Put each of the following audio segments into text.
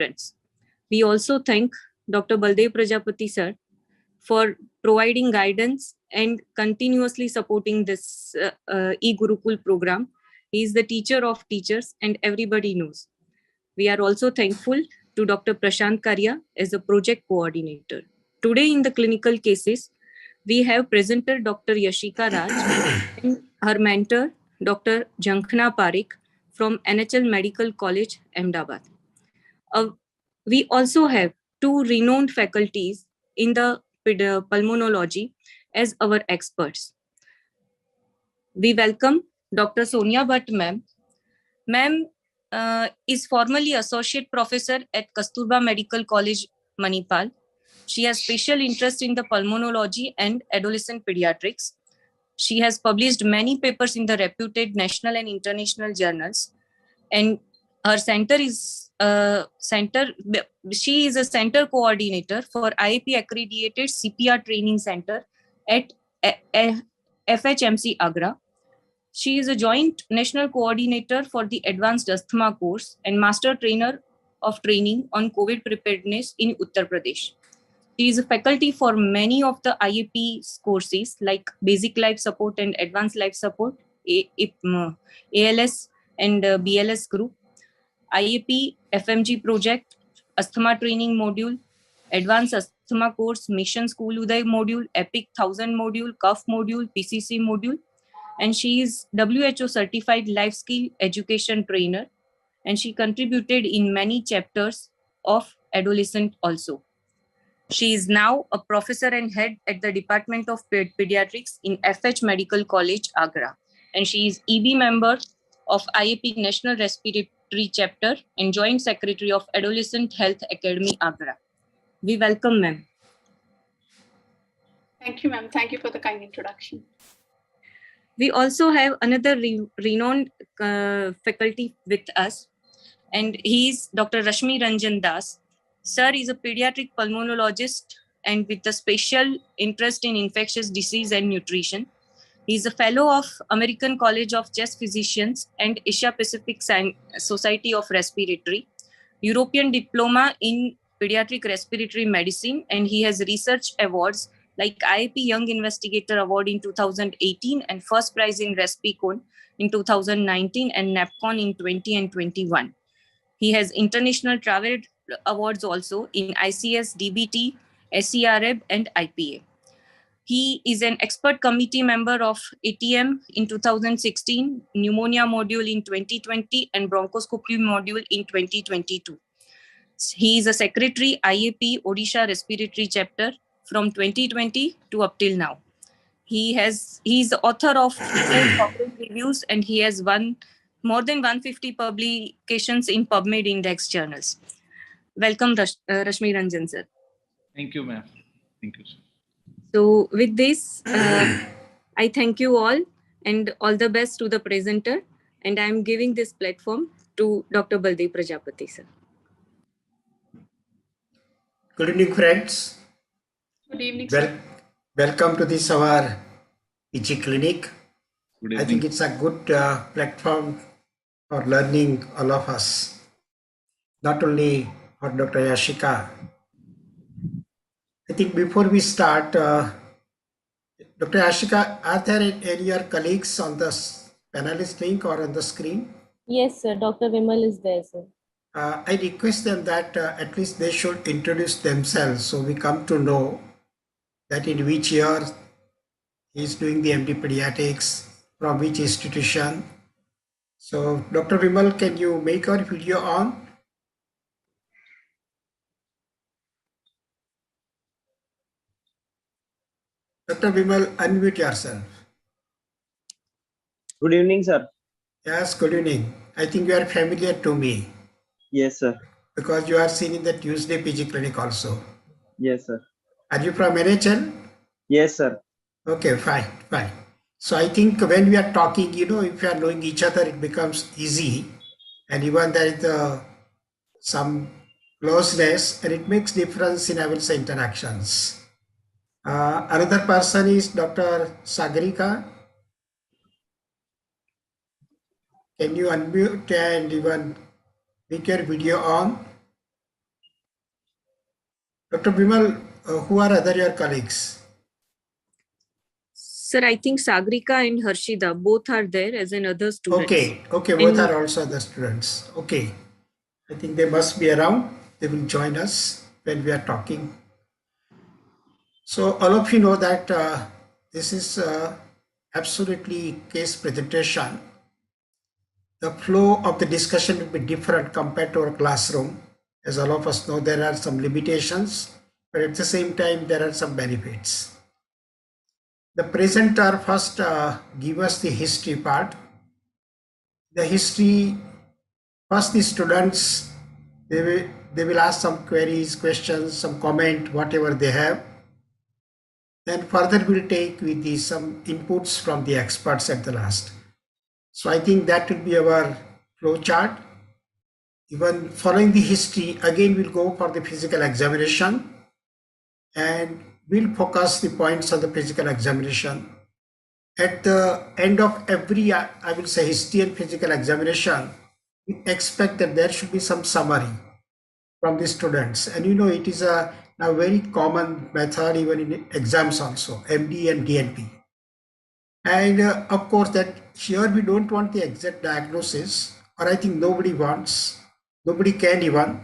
participants. We also thank Dr. Baldev Prajapati sir for providing guidance and continuously supporting this e-Gurukul program. He is the teacher of teachers and everybody knows. We are also thankful to Dr. Prashant Karya as a project coordinator. Today in the clinical cases, we have presenter Dr. Yashika Raj and her mentor Dr. Jankhana Parekh from NHL Medical College, Ahmedabad. We also have two renowned faculties in the pulmonology as our experts. We welcome Dr. Sonia Bhatt ma'am. Ma'am is formerly Associate Professor at Kasturba Medical College, Manipal. She has special interest in the pulmonology and adolescent pediatrics. She has published many papers in the reputed national and international journals. And her center is she is a center coordinator for IAP accredited CPR training center at FHMC Agra. She is a joint national coordinator for the advanced asthma course and master trainer of training on COVID preparedness in Uttar Pradesh. She is a faculty for many of the IAP courses like basic life support and advanced life support, ALS and BLS group, IAP FMG project, asthma training module, advanced asthma course, mission school Uday module, EPIC 1000 module, CUF module, PCC module. And she is WHO certified life skill education trainer. And she contributed in many chapters of adolescent also. She is now a professor and head at the Department of Pediatrics in FH Medical College, Agra. And she is EB member of IAP National Respiratory Chapter and Joint Secretary of Adolescent Health Academy, Agra. We welcome ma'am. Thank you, ma'am. Thank you for the kind introduction. We also have another renowned faculty with us, and he is Dr. Rashmi Ranjan Das. Sir is a pediatric pulmonologist and with a special interest in infectious disease and nutrition. He is a fellow of American College of Chest Physicians and Asia Pacific Society of Respiratory, European Diploma in Pediatric Respiratory Medicine, and he has research awards like IAP Young Investigator Award in 2018 and First Prize in Respicon in 2019 and NAPCON in 20 and 21. He has international travel awards also in ICS, DBT, SEREB, and IPA. He is an expert committee member of ATM in 2016, pneumonia module in 2020, and bronchoscopy module in 2022. He is a secretary IAP Odisha Respiratory Chapter from 2020 to up till now. He is the author of 4 corporate reviews and he has won more than 150 publications in PubMed Index journals. Welcome, Rashmi Ranjan sir. Thank you, ma'am. Thank you, sir. So with this, I thank you all and all the best to the presenter. And I am giving this platform to Dr. Baldev Prajapati sir. Good evening, friends. Good evening, sir. Welcome to this our PG clinic. Good evening. I think it's a good platform for learning all of us. Not only for Dr. Yashika. I think before we start, Dr. Yashika, are there any your colleagues on the panelist link or on the screen? Yes, sir. Dr. Vimal is there, sir. I request them that at least they should introduce themselves so we come to know that in which year he is doing the MD Pediatrics, from which institution. So Dr. Vimal, can you make our video on? Dr. Vimal, unmute yourself. Good evening, sir. Yes, good evening. I think you are familiar to me. Yes, sir. Because you are seen in the Tuesday PG clinic also. Yes, sir. Are you from NHL? Yes, sir. Okay, fine. So I think when we are talking, if you are knowing each other, it becomes easy. And even there is some closeness and it makes difference in, I will say, interactions. Another person is Dr. Sagarika. Can you unmute and even make your video on? Dr. Bimal, who are other your colleagues? Sir, I think Sagrika and Harshida both are there as another students. Okay, both are also the students. Okay, I think they must be around. They will join us when we are talking. So all of you know that this is absolutely case presentation. The flow of the discussion will be different compared to our classroom. As all of us know, there are some limitations, but at the same time, there are some benefits. The presenter first give us the history part. The history, first the students, they will ask some queries, questions, some comment, whatever they have. Then further we'll take with the, some inputs from the experts at the last. So I think that will be our flow chart. Even following the history, again we'll go for the physical examination and we'll focus the points on the physical examination. At the end of every, I will say, history and physical examination, we expect that there should be some summary from the students. And you know, it is a very common method even in exams also, MD and DNP. And of course, that here we don't want the exact diagnosis, or I think nobody wants, nobody can even.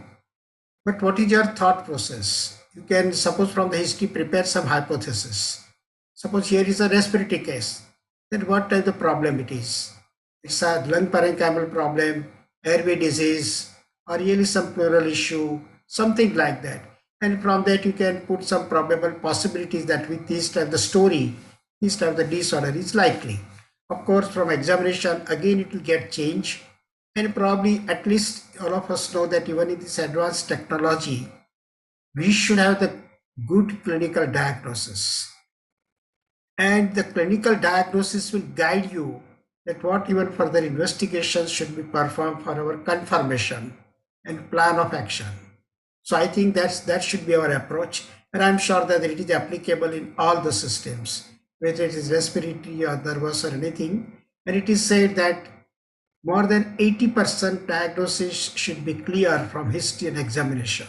But what is your thought process? You can, suppose from the history, prepare some hypothesis. Suppose here is a respiratory case. Then what type of problem it is? It's a lung parenchymal problem, airway disease, or really some pleural issue, something like that. And from that you can put some probable possibilities that with this type the story, this type the disorder is likely. Of course, from examination, again it will get changed. And probably at least all of us know that even in this advanced technology, we should have the good clinical diagnosis. And the clinical diagnosis will guide you that what even further investigations should be performed for our confirmation and plan of action. So I think that should be our approach. And I'm sure that it is applicable in all the systems, whether it is respiratory or nervous or anything. And it is said that more than 80% diagnosis should be clear from history and examination.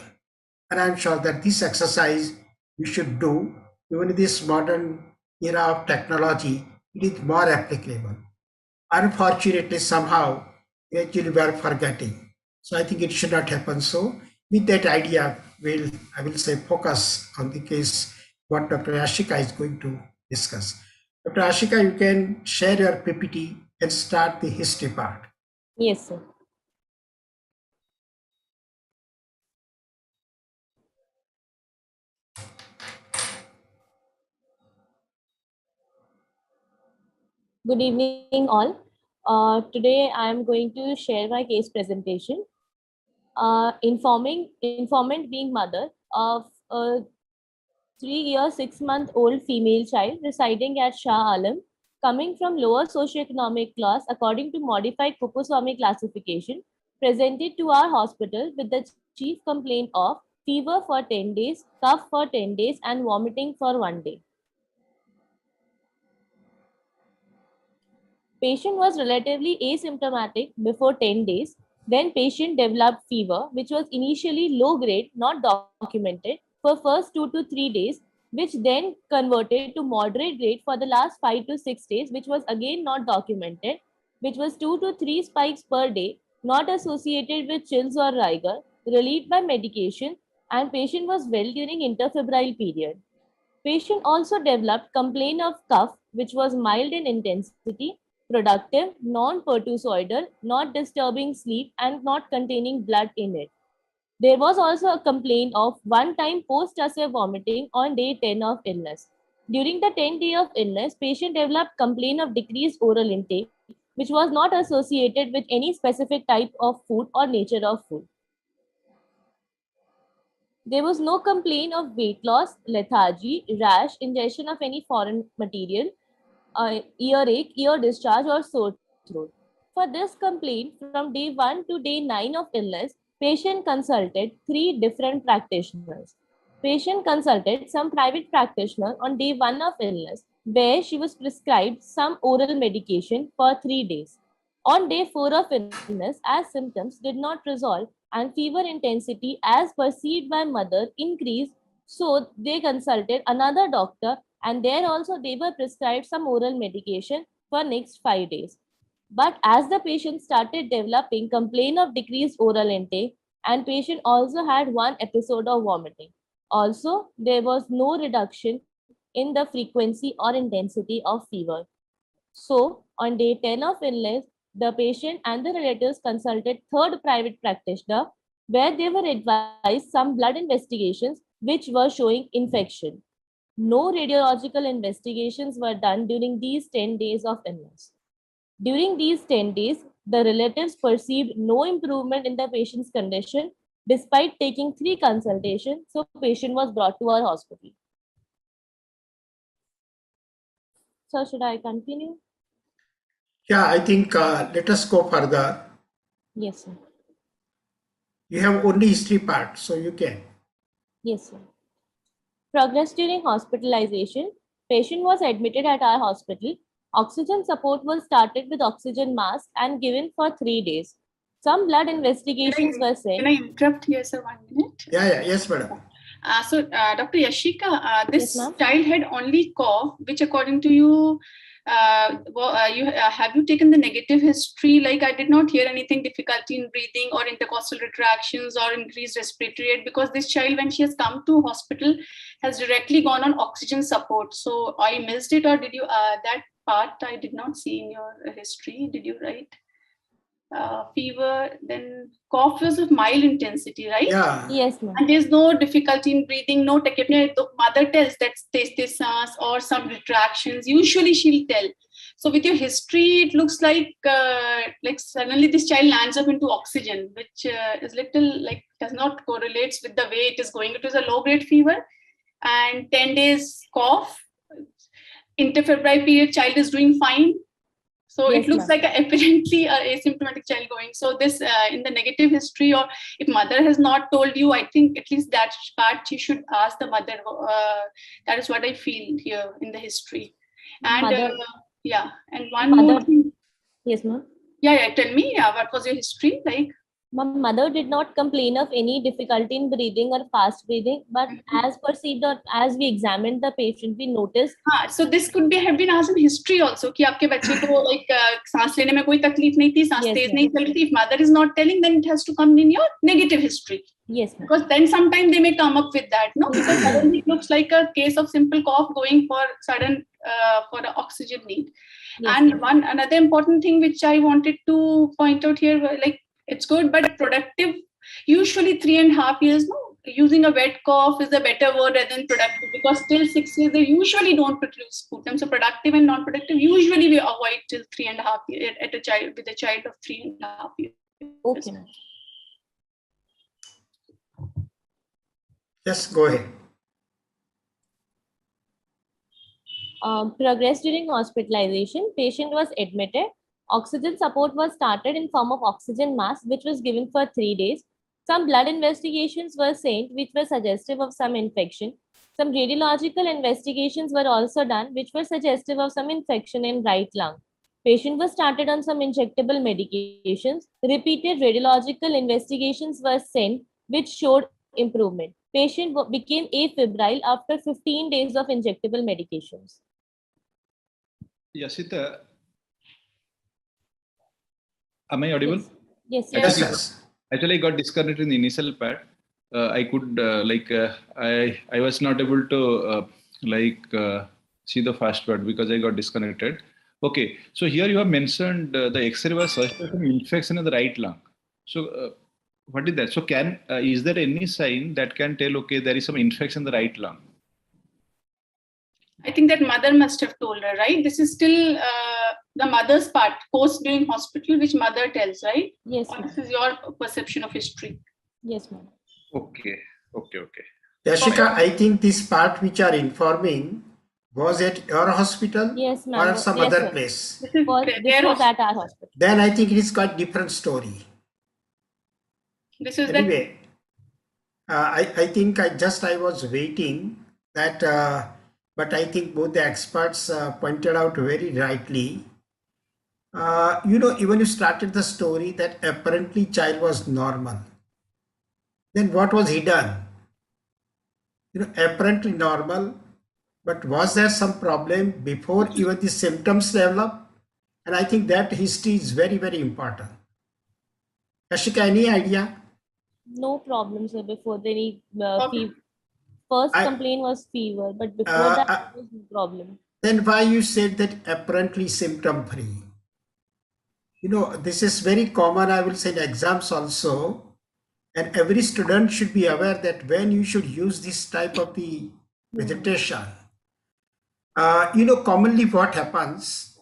And I'm sure that this exercise we should do, even in this modern era of technology, it is more applicable. Unfortunately, somehow, actually we are forgetting. So I think it should not happen. So with that idea, I will say focus on the case what Dr. Ashika is going to discuss. Dr. Ashika, you can share your PPT and start the history part. Yes, sir. Good evening, all. Today, I am going to share my case presentation. Informant being mother of a 3-year, 6-month-old female child residing at Shah Alam, coming from lower socioeconomic class according to modified Kuppuswamy classification, presented to our hospital with the chief complaint of fever for 10 days, cough for 10 days, and vomiting for 1 day. Patient was relatively asymptomatic before 10 days. Then patient developed fever, which was initially low grade, not documented, for first 2 to 3 days, which then converted to moderate grade for the last 5 to 6 days, which was again not documented, which was 2 to 3 spikes per day, not associated with chills or rigor, relieved by medication, and patient was well during interfebrile period. Patient also developed complaint of cough, which was mild in intensity, productive, non-pertussoidal, not disturbing sleep, and not containing blood in it. There was also a complaint of one-time post-tussive vomiting on day 10 of illness. During the 10th day of illness, patient developed complaint of decreased oral intake, which was not associated with any specific type of food or nature of food. There was no complaint of weight loss, lethargy, rash, ingestion of any foreign material, earache, ear discharge, or sore throat. For this complaint, from day 1 to day 9 of illness, patient consulted 3 different practitioners. Patient consulted some private practitioner on day 1 of illness, where she was prescribed some oral medication for 3 days. On day 4 of illness, as symptoms did not resolve and fever intensity as perceived by mother increased, So they consulted another doctor, and there also they were prescribed some oral medication for next 5 days. But as the patient started developing complaint of decreased oral intake, and patient also had one episode of vomiting. Also, there was no reduction in the frequency or intensity of fever. So, on day 10 of illness, the patient and the relatives consulted third private practitioner, where they were advised some blood investigations which were showing infection. No radiological investigations were done during these 10 days of illness. During these 10 days, the relatives perceived no improvement in the patient's condition despite taking 3 consultations, so patient was brought to our hospital. So should I continue? Yeah, I think let us go further. Yes, sir. You have only history part, so you can. Yes, sir. Progress during hospitalization. Patient was admitted at our hospital. Oxygen support was started with oxygen mask and given for 3 days. Some blood investigations were Can sent. I interrupt here, sir, 1 minute? Yeah, yes, madam. Dr. Yashika, this Yes, ma'am. child had only cough, which according to you, have you taken the negative history? Like I did not hear anything difficulty in breathing or intercostal retractions or increased respiratory rate, because this child, when she has come to hospital, has directly gone on oxygen support. So I missed it, or did you, that part I did not see in your history. Did you write? Fever, then cough was of mild intensity, right? Yeah. Yes, ma'am. And there's no difficulty in breathing, no tachypnea. The mother tells that's testis or some retractions. Usually she'll tell. So with your history, it looks like suddenly this child lands up into oxygen, which is little like does not correlates with the way it is going. It is a low grade fever and 10 days cough. Interfebrile period, child is doing fine. So Yes, it looks ma'am. like apparently a asymptomatic child going. So this in the negative history, or if mother has not told you, I think at least that part she should ask the mother. That is what I feel here in the history. And Mother. and one more Mother. thing. Yes, ma'am. Yeah, tell me, what was your history like? My mother did not complain of any difficulty in breathing or fast breathing, but as perceived or as we examined the patient, we noticed. So this could have been asked in history also कि आपके बच्चे को like सांस लेने में कोई तकलीफ नहीं थी, सांस तेज नहीं चल रही थी. If mother is not telling, then it has to come in your negative history. Yes, ma'am. Because then sometimes they may come up with that, no? Because suddenly it looks like a case of simple cough going for sudden for the oxygen need. Yes, And ma'am. another important thing which I wanted to point out here, like it's good, but productive. Usually 3.5 years, no, using a wet cough is a better word rather than productive, because till 6 years they usually don't produce sputum. So productive and non-productive, usually we avoid till 3.5 years at a child with a child of 3.5 years. Okay, ma'am. Just go ahead. Progress during hospitalization. Patient was admitted. Oxygen support was started in form of oxygen mask, which was given for 3 days. Some blood investigations were sent, which were suggestive of some infection. Some radiological investigations were also done, which were suggestive of some infection in right lung. Patient was started on some injectable medications. Repeated radiological investigations were sent, which showed improvement. Patient became afebrile after 15 days of injectable medications. Yasita, am I audible? Yes. Yes. Actually, I got disconnected in the initial part. I could I was not able to see the first part because I got disconnected. Okay, so here you have mentioned the X-ray was suspected some infection in the right lung. So what is that? So is there any sign that can tell, okay, there is some infection in the right lung? I think that mother must have told her, right? This is still the mother's part, post during hospital, which mother tells, right? Yes. Or this is your perception of history. Yes, ma'am. Okay. Yashika, I think this part which are informing was at your hospital, yes, ma'am. Or some Yes, other sir. place. This was at our hospital. Then I think it is quite different story. This is anyway. I think I was waiting that, but I think both the experts pointed out very rightly. Even you started the story that apparently child was normal. Then what was he done? apparently normal, but was there some problem before even the symptoms develop? And I think that history is very, very important. Ashika, any idea? No problem, sir. Before the Okay. first I, complaint was fever, but before that uh, there was no problem. then why you said that apparently symptom free? This is very common, I will say, in exams also. And every student should be aware that when you should use this type of the presentation, commonly what happens,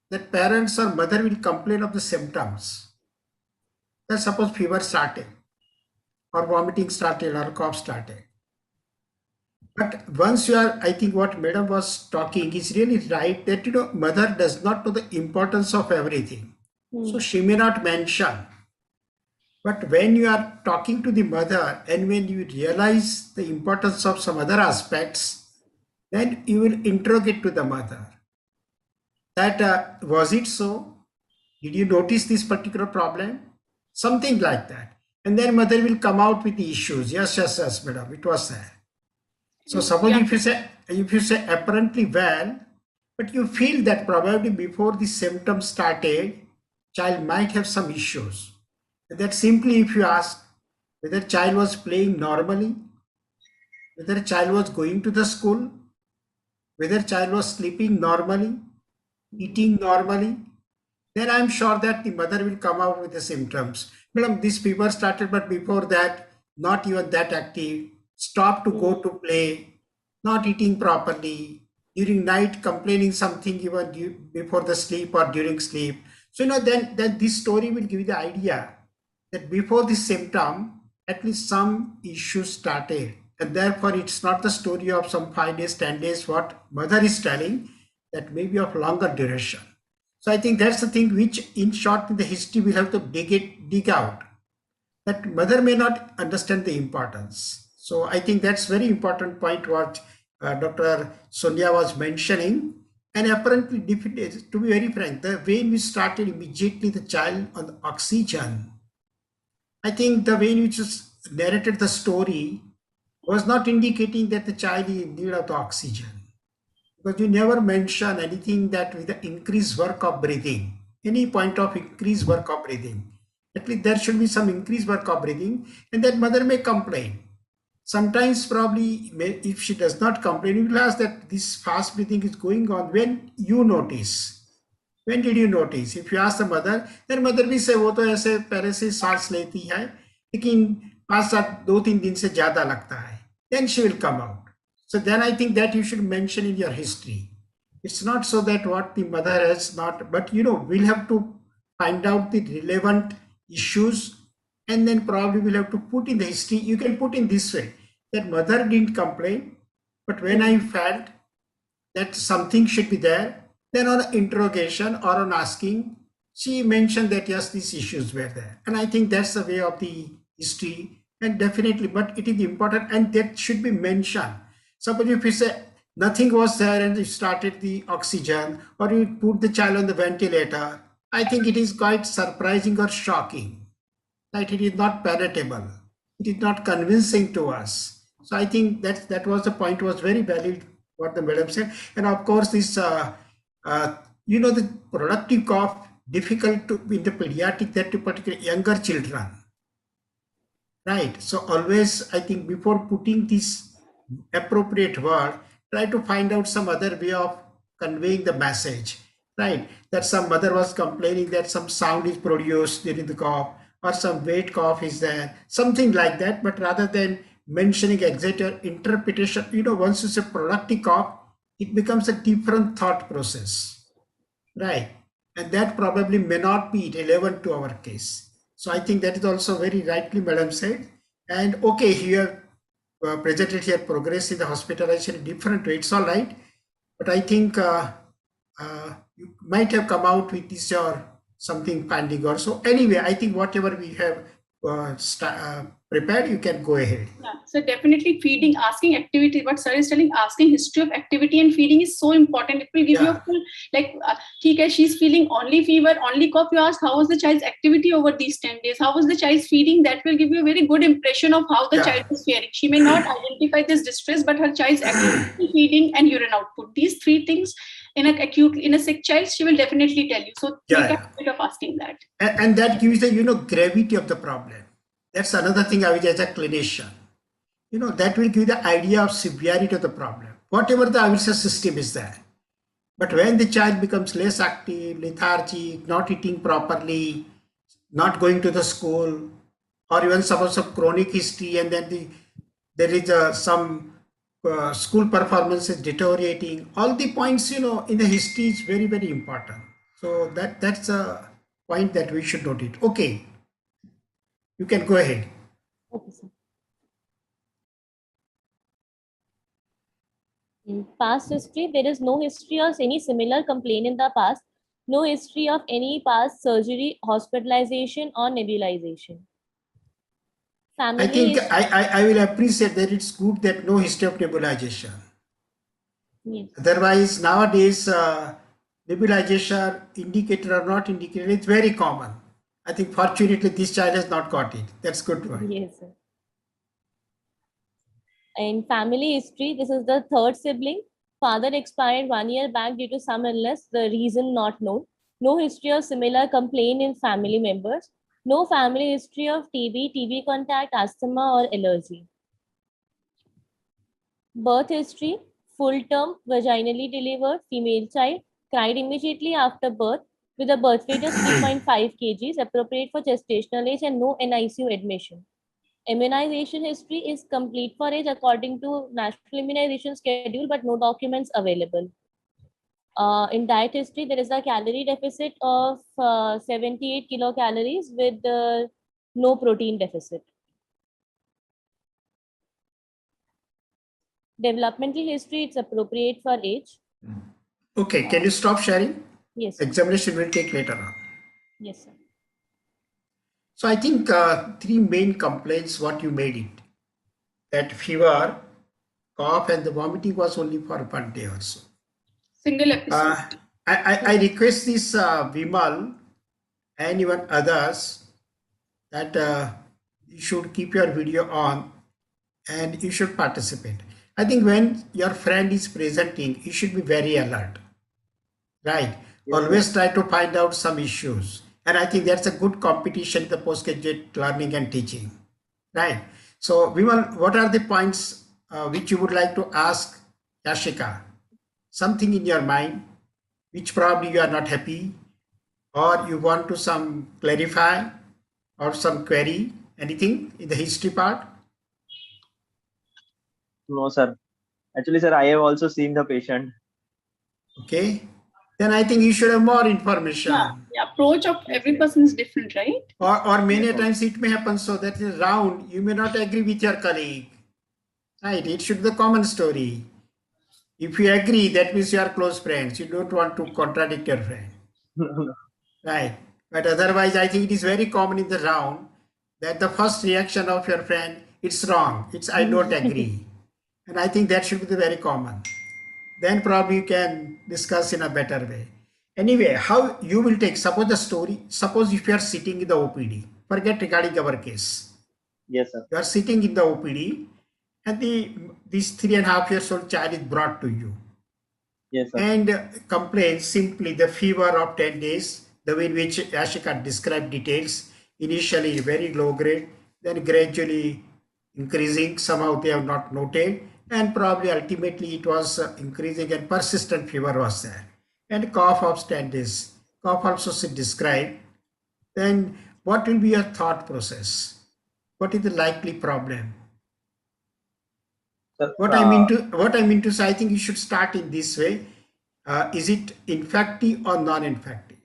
that parents or mother will complain of the symptoms. Let's suppose fever started, or vomiting started, or cough started. But once you are, I think what Madam was talking is really right, that mother does not know the importance of everything. So she may not mention. But when you are talking to the mother and when you realize the importance of some other aspects, then you will interrogate to the mother that was it so? Did you notice this particular problem? Something like that. And then mother will come out with the issues. Yes, yes, yes, madam, it was there. So suppose Yeah. if you say apparently well, but you feel that probably before the symptoms started, child might have some issues. That simply if you ask whether child was playing normally, whether child was going to the school, whether child was sleeping normally, eating normally, then I'm sure that the mother will come out with the symptoms. Madam, this fever started, but before that, not even that active, stop to go to play, not eating properly, during night complaining something even before the sleep or during sleep. So, then this story will give you the idea that before this symptom, at least some issues started. And therefore, it's not the story of some 5 days, 10 days, what mother is telling, that may be of longer duration. So I think that's the thing which, in short, in the history we'll have to dig out. That mother may not understand the importance. So I think that's very important point what Dr. Sonia was mentioning. And apparently, to be very frank, the way we started immediately the child on the oxygen, I think the way in which just narrated the story was not indicating that the child is in need of the oxygen. Because you never mention anything that with the increased work of breathing, any point of increased work of breathing. At least there should be some increased work of breathing, and that mother may complain. Sometimes probably if she does not complain, you will ask that this fast breathing is going on when you notice. When did you notice? If you ask the mother, then mother भी say वो तो ऐसे पहले से सांस लेती है, लेकिन 5-7 2-3 दिन से ज़्यादा लगता है. Then she will come out. So then I think that you should mention in your history. It's not so that what the mother has not, but we'll have to find out the relevant issues, and then probably we'll have to put in the history. You can put in this way, that mother didn't complain, but when I felt that something should be there, then on interrogation or on asking, she mentioned that yes, these issues were there. And I think that's the way of the history, and definitely, but it is important and that should be mentioned. Suppose if you say nothing was there and you started the oxygen or you put the child on the ventilator, I think it is quite surprising or shocking. Right? It is not palatable. It is not convincing to us. So I think that was the point, was very valid what the madam said. And of course, this, the productive cough, difficult to in the pediatric, that to particularly younger children. Right. So always, I think before putting this appropriate word, try to find out some other way of conveying the message. Right. That some mother was complaining that some sound is produced during the cough, or some weight cough is there, something like that. But rather than mentioning exact interpretation, once it's a productive cough, it becomes a different thought process. Right. And that probably may not be relevant to our case. So I think that is also very rightly madam said. And okay, here presented here progress in the hospitalization in different way. It's all right. But I think you might have come out with this or something finding or so. Anyway, I think whatever we have prepared, you can go ahead. Yeah, so definitely feeding, asking activity. What sir is telling, asking history of activity and feeding is so important. It will give you a full, like, okay, she's feeling only fever, only cough. You ask, how was the child's activity over these 10 days? How was the child's feeding? That will give you a very good impression of how the child is faring. She may not identify this distress, but her child's activity, feeding, and urine output. These three things in a sick child, she will definitely tell you. So make a habit of asking that. And that gives the gravity of the problem. That's another thing I would as a clinician. That will give the idea of severity of the problem. Whatever the Avisha system is there. But when the child becomes less active, lethargic, not eating properly, not going to the school, or even suppose of chronic history, and then there is some school performance is deteriorating. All the points, in the history is very, very important. So that's a point that we should note it. Okay, you can go ahead. Okay, sir. In past history, there is no history of any similar complaint in the past, no history of any past surgery, hospitalization, or nebulization. I think I will appreciate that it's good that no history of nebulization. Yes. Otherwise, nowadays, nebulization indicated or not indicated, it's very common. I think fortunately this child has not got it. That's good point. Yes, sir. In family history, this is the third sibling. Father expired 1 year back due to some illness, the reason not known. No history of similar complaint in family members. No family history of TB contact, asthma, or allergy. Birth history, full term, vaginally delivered, female child, cried immediately after birth with a birth weight of 3.5 kgs, appropriate for gestational age and no NICU admission. Immunization history is complete for age according to national immunization schedule, but no documents available. In diet history, there is a calorie deficit of 78 kilocalories with no protein deficit. Developmental history, it's appropriate for age. Okay, can you stop sharing? Yes, sir. Examination will take later on. Yes, sir. So I think three main complaints what you made it. That fever, cough, and the vomiting was only for 1 day or so. Single episode. I request this Vimal and even others that you should keep your video on and you should participate. I think when your friend is presenting, you should be very alert, right? Yes, always try to find out some issues. And I think that's a good competition in the postgraduate learning and teaching, right? So Vimal, what are the points which you would like to ask Yashika? Something in your mind which probably you are not happy or you want to some clarify or some query, anything in the history part? No, sir. Actually, sir, I have also seen the patient. Okay. Then I think you should have more information. Yeah, the approach of every person is different, right? Or many times it may happen so that in round, you may not agree with your colleague. Right? It should be the common story. If you agree, that means you are close friends. You don't want to contradict your friend. Right. But otherwise, I think it is very common in the round that the first reaction of your friend, it's wrong. It's I don't agree. And I think that should be the very common. Then probably you can discuss in a better way. Anyway, how you will take, suppose the story, suppose if you are sitting in the OPD, forget regarding our case. Yes, sir. You are sitting in the OPD and this 3.5 years old child is brought to you. Yes, sir. And complains simply the fever of 10 days, the way in which Ashika described details, initially very low grade, then gradually increasing, somehow they have not noted, and probably ultimately it was increasing and persistent fever was there. And cough of 10 days, cough also described. Then what will be your thought process? What is the likely problem? Sir, What I mean to say, I think you should start in this way. Is it infective or non-infective?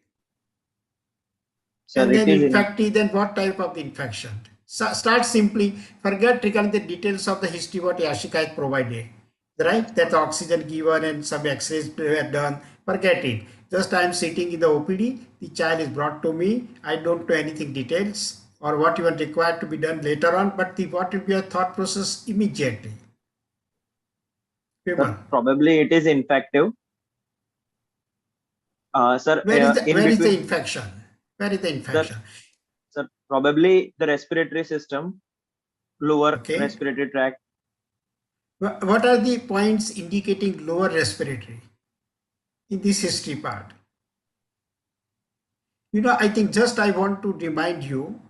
And then infective, then what type of infection? So start simply, forget regarding the details of the history what Yashika has provided, right? That oxygen given and some x-rays were done, forget it. Just I am sitting in the OPD, the child is brought to me, I don't know anything details or what you are required to be done later on, but what will be your thought process immediately? Sir, probably it is infective. Sir, where is between, the infection? Where is the infection? Sir, probably the respiratory system, lower respiratory tract. What are the points indicating lower respiratory in this history part? I think just I want to remind you,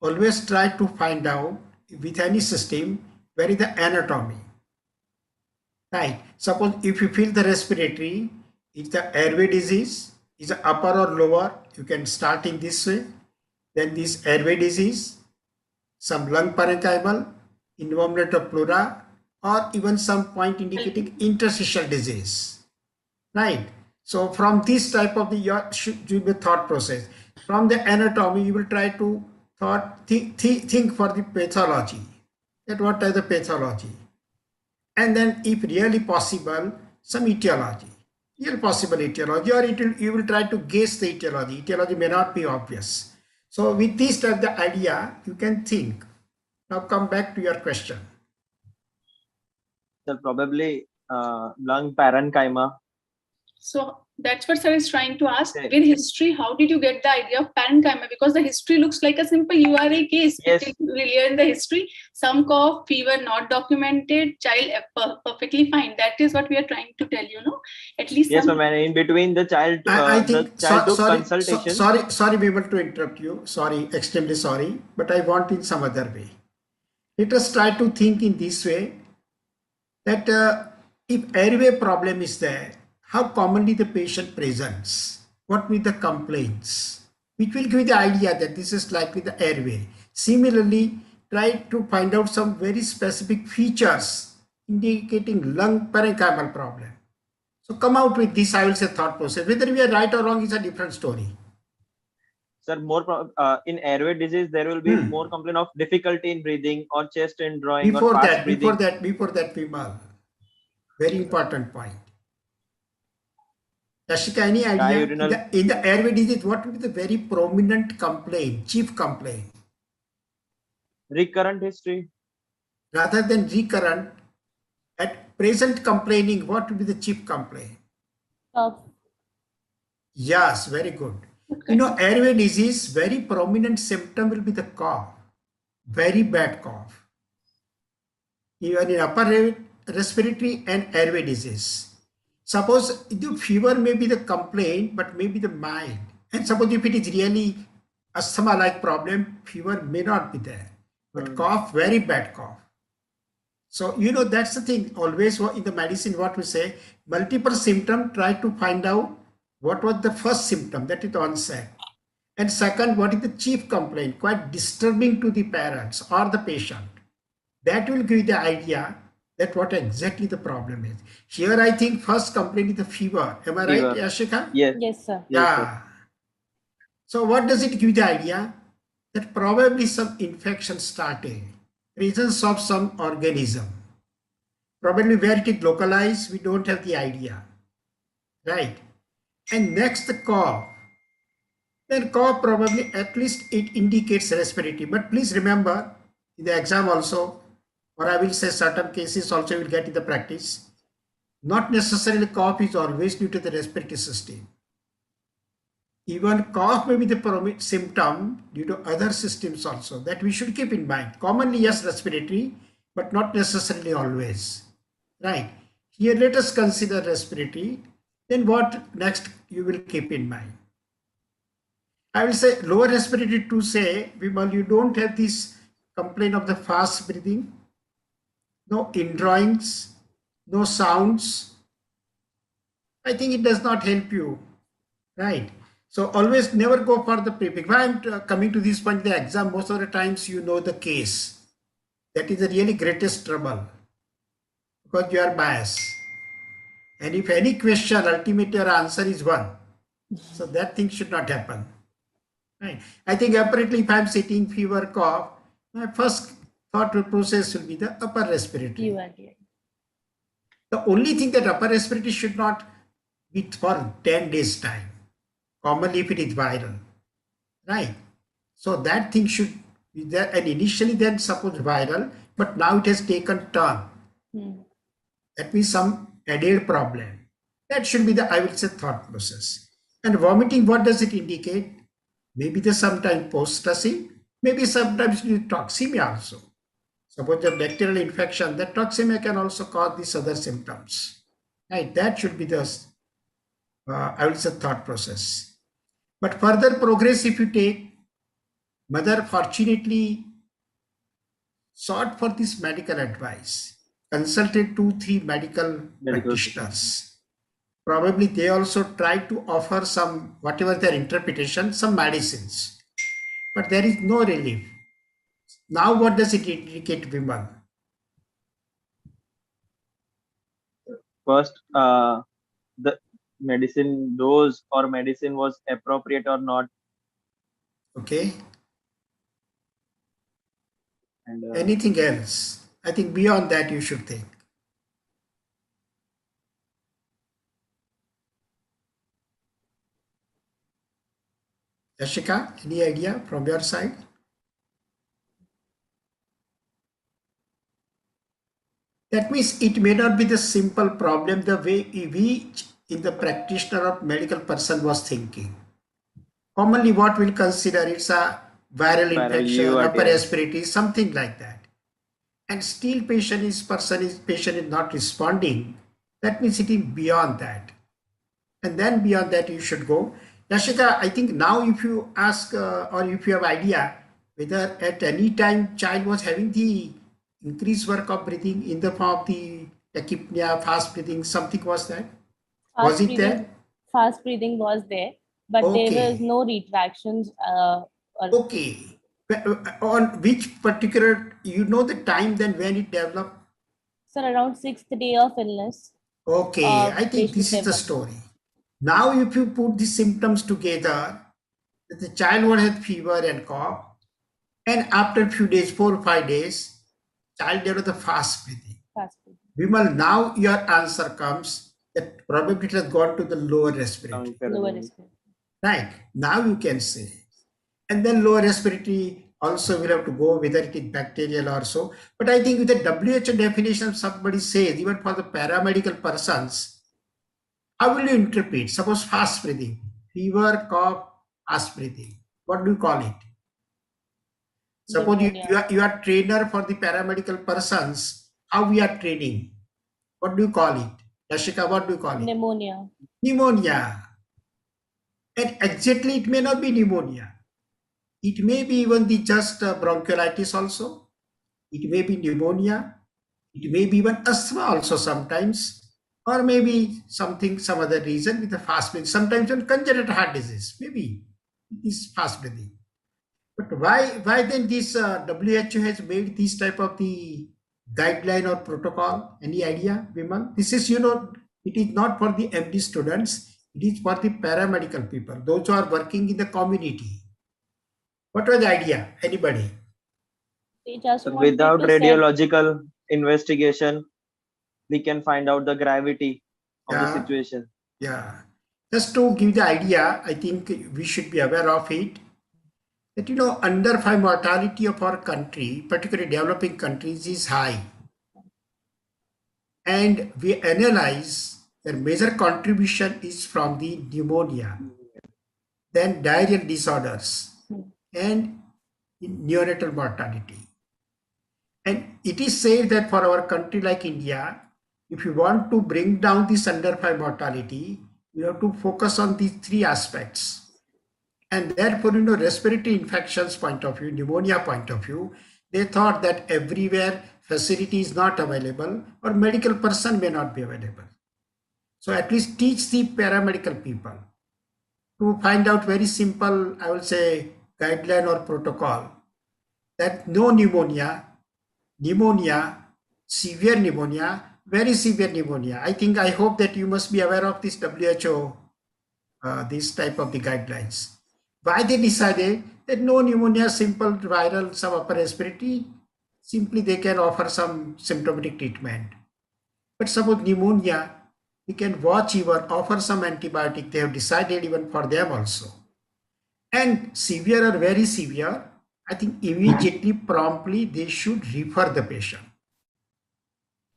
always try to find out with any system where is the anatomy. Right. Suppose if you feel the respiratory, it's the airway disease, is it upper or lower, you can start in this way. Then this airway disease, some lung parenchymal, involvement of pleura, or even some point indicating interstitial disease. Right. So from this type of should be thought process. From the anatomy, you will try to think for the pathology. That what is the pathology? And then if really possible, some etiology, real possible etiology, or you will try to guess the etiology. Etiology may not be obvious. So with this type of idea, you can think. Now come back to your question. So probably lung parenchyma. So that's what sir is trying to ask. With history, how did you get the idea of parenchyma? Because the history looks like a simple URA case. Yes. Earlier in the history, some cough, fever not documented, child perfectly fine. That is what we are trying to tell you, no? At least. Yes, ma'am. In between the child, I think, the child took sorry, consultation. Sorry, be able to interrupt you. Sorry, extremely sorry. But I want in some other way. Let us try to think in this way that if airway problem is there, how commonly the patient presents, what will be the complaints, which will give you the idea that this is likely the airway. Similarly, try to find out some very specific features indicating lung parenchymal problem. So come out with this, I will say, thought process. Whether we are right or wrong is a different story. Sir, more in airway disease, there will be more complaint of difficulty in breathing or chest in drawing or fast breathing. Before that, Vimal, very important point. Yashika, any idea in the airway disease, what would be the very prominent complaint, chief complaint? Recurrent history. Rather than recurrent, at present complaining, what would be the chief complaint? Cough. Yes, very good. Okay. Airway disease, very prominent symptom will be the cough. Very bad cough. Even in upper respiratory and airway disease. Suppose the fever may be the complaint, but maybe the mild. And suppose if it is really asthma-like problem, fever may not be there. But cough, very bad cough. So, that's the thing. Always in the medicine, what we say, multiple symptom, try to find out what was the first symptom, that is onset. And second, what is the chief complaint, quite disturbing to the parents or the patient. That will give you the idea that what exactly the problem is. Here, I think first complaint is the fever. Am I right, Yashika? Yes. Yes, sir. Yeah. Yes, sir. So what does it give you the idea? That probably some infection started, presence of some organism. Probably where it is localized, we don't have the idea. Right? And next, the cough. Then cough probably at least it indicates respiratory. But please remember, in the exam also, or I will say certain cases also you will get in the practice, not necessarily cough is always due to the respiratory system. Even cough may be the symptom due to other systems also, that we should keep in mind. Commonly, yes, respiratory, but not necessarily always. Right. Here, let us consider respiratory. Then what next you will keep in mind? I will say lower respiratory to say, Vimal, you don't have this complaint of the fast breathing, no indrawings, no sounds. I think it does not help you, right? So always never go for the prefix. Why I'm coming to this point in the exam, most of the times you know the case. That is the really greatest trouble because you are biased. And if any question, ultimately your answer is one. So that thing should not happen. Right. I think apparently if I'm sitting fever, cough, my first thought process will be the upper respiratory. The only thing that upper respiratory should not be for 10 days time. Commonly if it is viral. Right. So that thing should And initially then suppose viral, but now it has taken turn. That means some added problem. That should be the, I would say, thought process. And vomiting, what does it indicate? Maybe the sometime post-stressing, maybe sometimes toxemia also. Suppose a bacterial infection, that toxemia can also cause these other symptoms. Right? That should be the, I would say, thought process. But further progress, if you take, mother fortunately sought for this medical advice, consulted 2-3 medical practitioners. Probably they also tried to offer some, whatever their interpretation, some medicines. But there is no relief. Now what does it indicate, Vimal? First, the medicine dose or medicine was appropriate or not. Okay. And anything else? I think beyond that you should think. Yashika, any idea from your side? That means it may not be the simple problem the way we in the practitioner or medical person was thinking. Commonly what we'll consider it's a viral infection, upper respiratory, something like that. And still patient is not responding. That means it is beyond that. And then beyond that you should go. Yashika, I think now if you ask or if you have idea whether at any time child was having the increased work of breathing in the form of the tachypnea, fast breathing, something was that? Was it there? Fast breathing was there, but there was no retractions. Okay. On which particular, you know the time then when it developed? Sir, around 6th day of illness. Okay, I think this is the story. Now if you put the symptoms together, the child would have fever and cough, and after a few days, 4 or 5 days, child developed the fast breathing. Vimal, now your answer comes that probably it has gone to the lower respiratory. Right, now you can say. And then lower respiratory also will have to go whether it is bacterial or so. But I think with the WHO definition, somebody says, even for the paramedical persons, how will you interpret? Suppose fast breathing, fever, cough, fast breathing. What do you call it? Suppose you are trainer for the paramedical persons. How we are training? What do you call it? Yashika, what do you call it? Pneumonia. Pneumonia. And exactly it may not be pneumonia. It may be even the just bronchiolitis also. It may be pneumonia. It may be even asthma also sometimes. Or maybe some other reason with the fast breathing. Sometimes even congenital heart disease. Maybe it is fast breathing. But why then this WHO has made this type of the guideline or protocol? Any idea, Vimal? This is, it is not for the MD students. It is for the paramedical people, those who are working in the community. What was the idea? Anybody? Without radiological investigation, we can find out the gravity of the situation. Yeah. Just to give the idea, I think we should be aware of it. That under 5 mortality of our country, particularly developing countries, is high. And we analyze their major contribution is from the pneumonia, then diarrheal disorders, and neonatal mortality. And it is said that for our country like India, if you want to bring down this under 5 mortality, you have to focus on these 3 aspects. And therefore, respiratory infections point of view, pneumonia point of view, they thought that everywhere facility is not available or medical person may not be available. So at least teach the paramedical people to find out very simple, I will say, guideline or protocol that no pneumonia, severe pneumonia, very severe pneumonia. I hope that you must be aware of this WHO, this type of the guidelines. Why they decided that no pneumonia, simple viral, some upper respiratory, simply they can offer some symptomatic treatment. But suppose pneumonia, we can watch even, offer some antibiotic, they have decided even for them also. And severe or very severe, I think immediately, promptly, they should refer the patient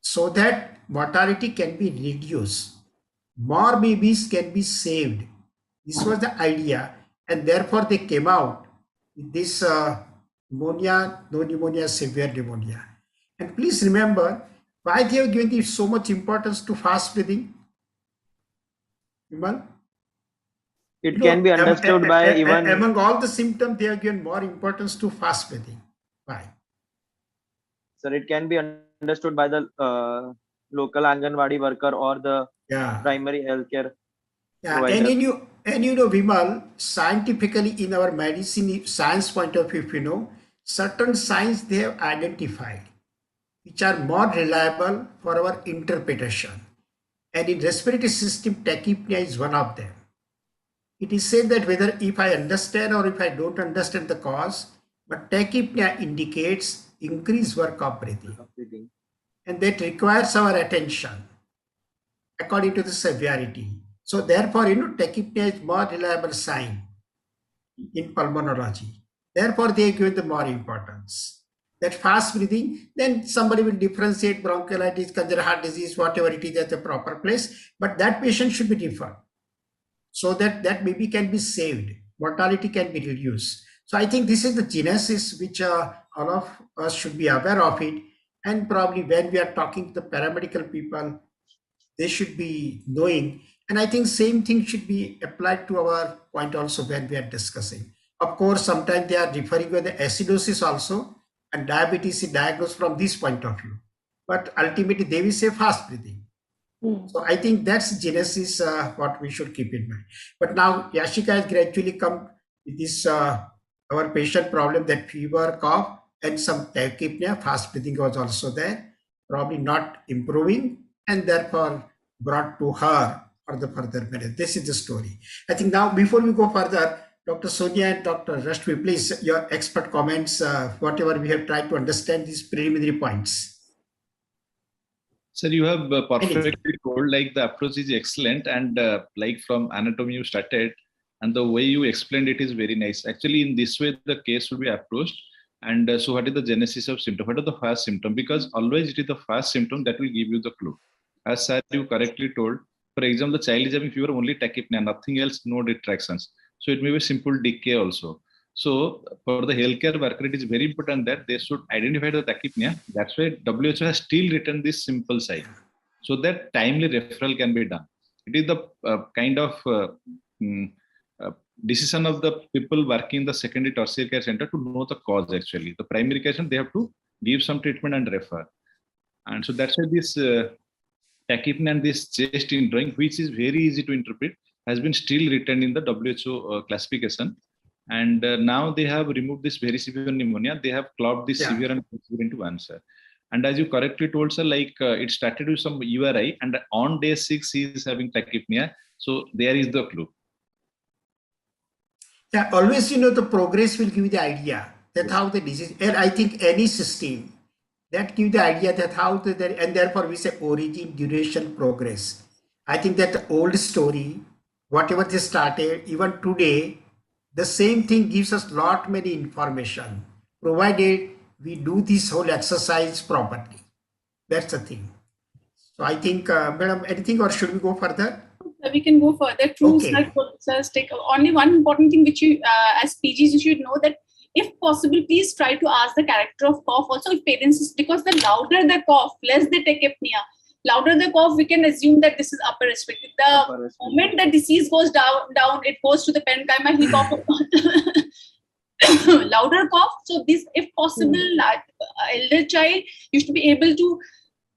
so that mortality can be reduced. More babies can be saved. This was the idea. And therefore, they came out with this pneumonia, no pneumonia, severe pneumonia. And please remember why they have given so much importance to fast breathing. Vimal? It can be understood by even among all the symptoms, they have given more importance to fast breathing. Why? Sir, it can be understood by the local Anganwadi worker or the primary healthcare provider. And you know, Vimal, scientifically in our medicine science point of view, if you know, certain signs they have identified, which are more reliable for our interpretation. And in respiratory system, tachypnea is one of them. It is said that whether if I understand or if I don't understand the cause, but tachypnea indicates increased work of breathing. And that requires our attention according to the severity. So therefore, you know, tachypnea is more reliable sign in pulmonology. Therefore, they give the more importance. That fast breathing, then somebody will differentiate bronchiolitis, congenital heart disease, whatever it is at the proper place, but that patient should be referred so that that baby can be saved, mortality can be reduced. So I think this is the genesis which all of us should be aware of it. And probably when we are talking to the paramedical people, they should be knowing. And I think same thing should be applied to our point also when we are discussing. Of course, sometimes they are referring with the acidosis also, and diabetes is diagnosed from this point of view. But ultimately, they will say fast breathing. So I think that's genesis what we should keep in mind. But now Yashika has gradually come with this our patient problem, that fever, cough, and some tachypnea. Fast breathing was also there, probably not improving, and therefore brought to her for the further benefit. This is the story. I think now before we go further, Dr. Sonia and Dr. Rashmi, please your expert comments, whatever we have tried to understand these preliminary points. Sir, you have perfectly told, like the approach is excellent, and like from anatomy you started, and the way you explained it is very nice. Actually, in this way, the case will be approached. And so what is the genesis of symptom? What are the first symptom? Because always it is the first symptom that will give you the clue. As sir, you correctly told, for example, the child is having fever, only tachypnea, nothing else, no retractions. So it may be simple decay also. So for the healthcare worker, it is very important that they should identify the tachypnea. That's why WHO has still written this simple sign, so that timely referral can be done. It is the kind of decision of the people working in the secondary tertiary care center to know the cause. Actually, the primary care center, they have to give some treatment and refer. And so that's why this tachypnea and this chest in drawing, which is very easy to interpret, has been still written in the WHO classification. And now they have removed this very severe pneumonia. They have clubbed this severe and severe into one, sir. And as you correctly told, sir, like it started with some URI, and on day 6 he is having tachypnea. So there is the clue. Yeah, always, you know, the progress will give you the idea that how the disease, and I think any system that give the idea that how the, and therefore we say origin, duration, progress. I think that old story, whatever they started, even today, the same thing gives us lot many information, provided we do this whole exercise properly. That's the thing. So I think, madam, anything, or should we go further? We can go further. True, sir, take only one important thing which you, as PGs, you should know that if possible, please try to ask the character of cough also if parents, because the louder the cough, less the tachypnea. Louder the cough, we can assume that this is upper respiratory. The moment the disease goes down, it goes to the parenchyma, he cough. Louder cough. So this, if possible, elder child, you should be able to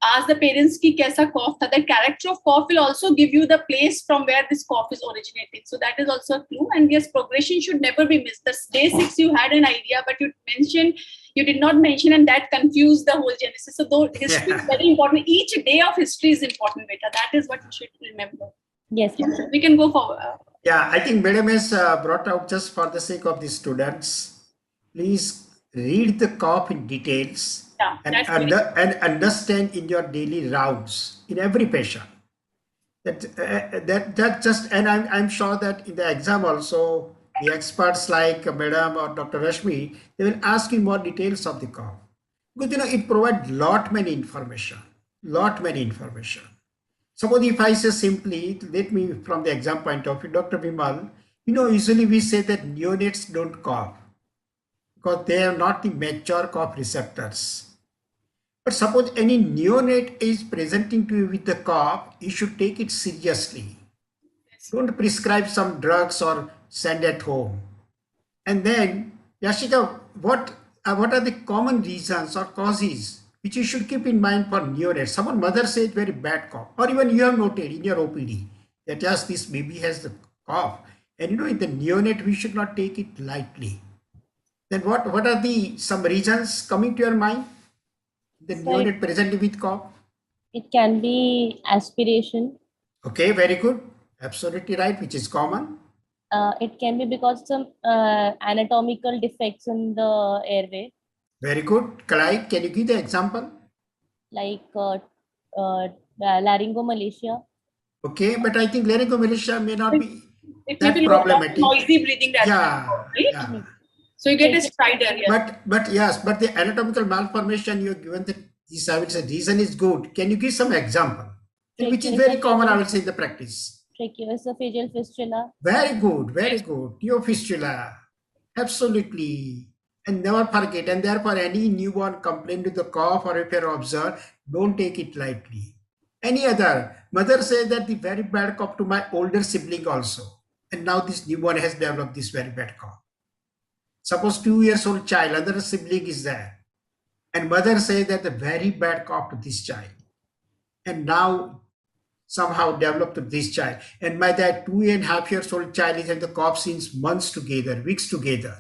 ask the parents ki kaisa cough tha. The character of cough will also give you the place from where this cough is originating. So that is also a clue. And yes, progression should never be missed. The day 6 you had an idea, but you did not mention, and that confused the whole genesis. So though history is very important, each day of history is important, beta. That is what you should remember. Yes. We can go forward. Yeah, I think Madam has brought out, just for the sake of the students, please read the cough in details. Yeah, and understand in your daily rounds in every patient. That just, and I'm sure that in the exam also The experts like Madam or Dr. Rashmi, they will ask you more details of the cough. Because it provides lot many information. Suppose if I say simply, let me from the exam point of view, Dr. Bimal, usually we say that neonates don't cough because they have not the mature cough receptors. But suppose any neonate is presenting to you with the cough, you should take it seriously. Don't prescribe some drugs or send at home. And then, Yashika, what are the common reasons or causes which you should keep in mind for neonates? Someone mother says very bad cough, or even you have noted in your OPD that yes, this baby has the cough. And in the neonate, we should not take it lightly. Then what are the some reasons coming to your mind? The neonate presenting with cough? It can be aspiration. Okay, very good. Absolutely right, which is common. It can be because some anatomical defects in the airway. Very good. Clyde, can you give the example? Like laryngomalacia. Okay, but I think laryngomalacia may not be that problematic. Noisy breathing. Yeah. So you get a spider here. But yes, but the anatomical malformation you have given that this, I would say, reason is good. Can you give some example? Which is very common, I would say, in the practice. Tracheoesophageal fistula. Very good, very good. Fistula. Absolutely. And never forget, and therefore any newborn complaint with the cough or if you're observed, don't take it lightly. Any other, mother said that the very bad cough to my older sibling also. And now this newborn has developed this very bad cough. Suppose 2 years old child, other sibling is there. And mother says that the very bad cough to this child. And now somehow developed to this child. And by that 2.5 years old child is having the cough since months together, weeks together.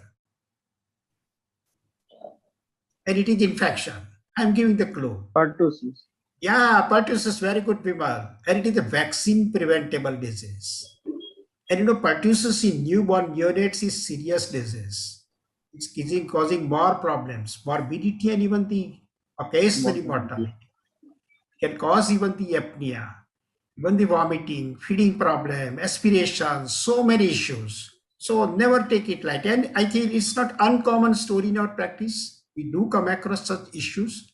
And it is infection. I'm giving the clue. Pertussis. Yeah, pertussis, very good, Bimal. And it is a vaccine preventable disease. And pertussis in newborn neonates is serious disease. It's causing more problems, morbidity, and even the occasionally mortality. It can cause even the apnea, even the vomiting, feeding problem, aspiration, so many issues. So never take it light. And I think it's not uncommon story in our practice. We do come across such issues.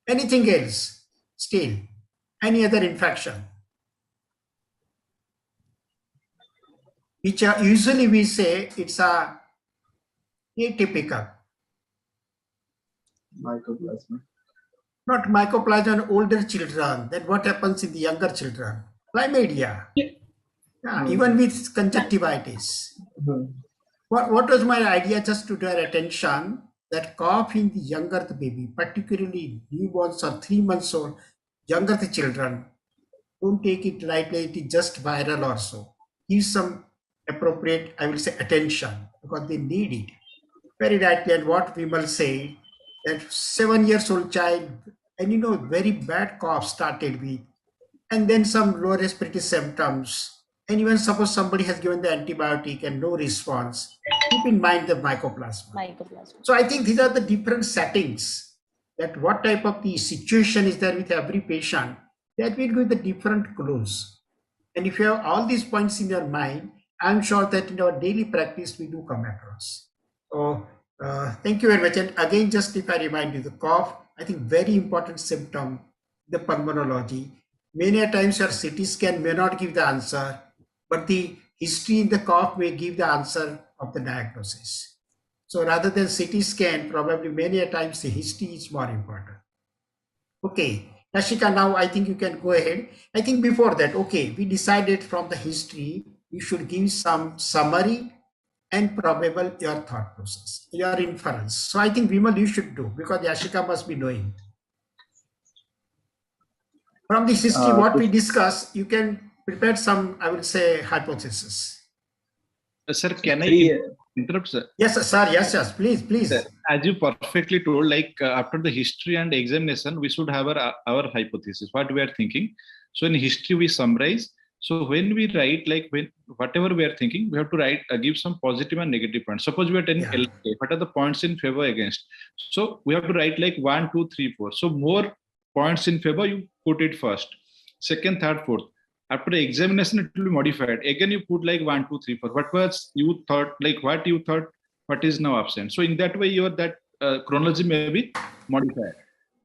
Anything else? Still, any other infection? Which usually we say it's a atypical. Mycoplasma. Not mycoplasma in older children. Then what happens in the younger children? Chlamydia. Yeah, even with conjunctivitis. What was my idea? Just to draw attention that cough in the younger the baby, particularly newborns or 3 months old, younger the children, don't take it lightly. It is just viral or so. Give some appropriate, I will say, attention because they need it. Very rightly, and what we will say that 7 years old child, and very bad cough started with, and then some lower respiratory symptoms. And even suppose somebody has given the antibiotic and no response, keep in mind the mycoplasma. So I think these are the different settings that what type of the situation is there with every patient that will give the different clues. And if you have all these points in your mind, I'm sure that in our daily practice we do come across. So thank you very much. And again, just if I remind you, the cough, I think very important symptom, the pulmonology. Many a times your CT scan may not give the answer, but the history in the cough may give the answer of the diagnosis. So rather than CT scan, probably many a times the history is more important. Okay, Yashika, now I think you can go ahead. I think before that, okay, we decided from the history, you should give some summary and probable your thought process, your inference. So I think Vimal, you should do because Yashika must be knowing. From this history, what we discussed, you can prepare some, I would say, hypothesis. Sir, can I interrupt, sir? Yes, sir. Yes, please. Sir, as you perfectly told, after the history and examination, we should have our hypothesis, what we are thinking. So in history, we summarize. So when we write, whatever we are thinking, we have to write, give some positive and negative points. Suppose we are telling LK, what are the points in favor against? So we have to write 1, 2, 3, 4. So more points in favor, you put it first. Second, third, fourth. After the examination, it will be modified. Again, you put like 1, 2, 3, 4. What was you thought, like what you thought, what is now absent. So in that way, your that chronology may be modified.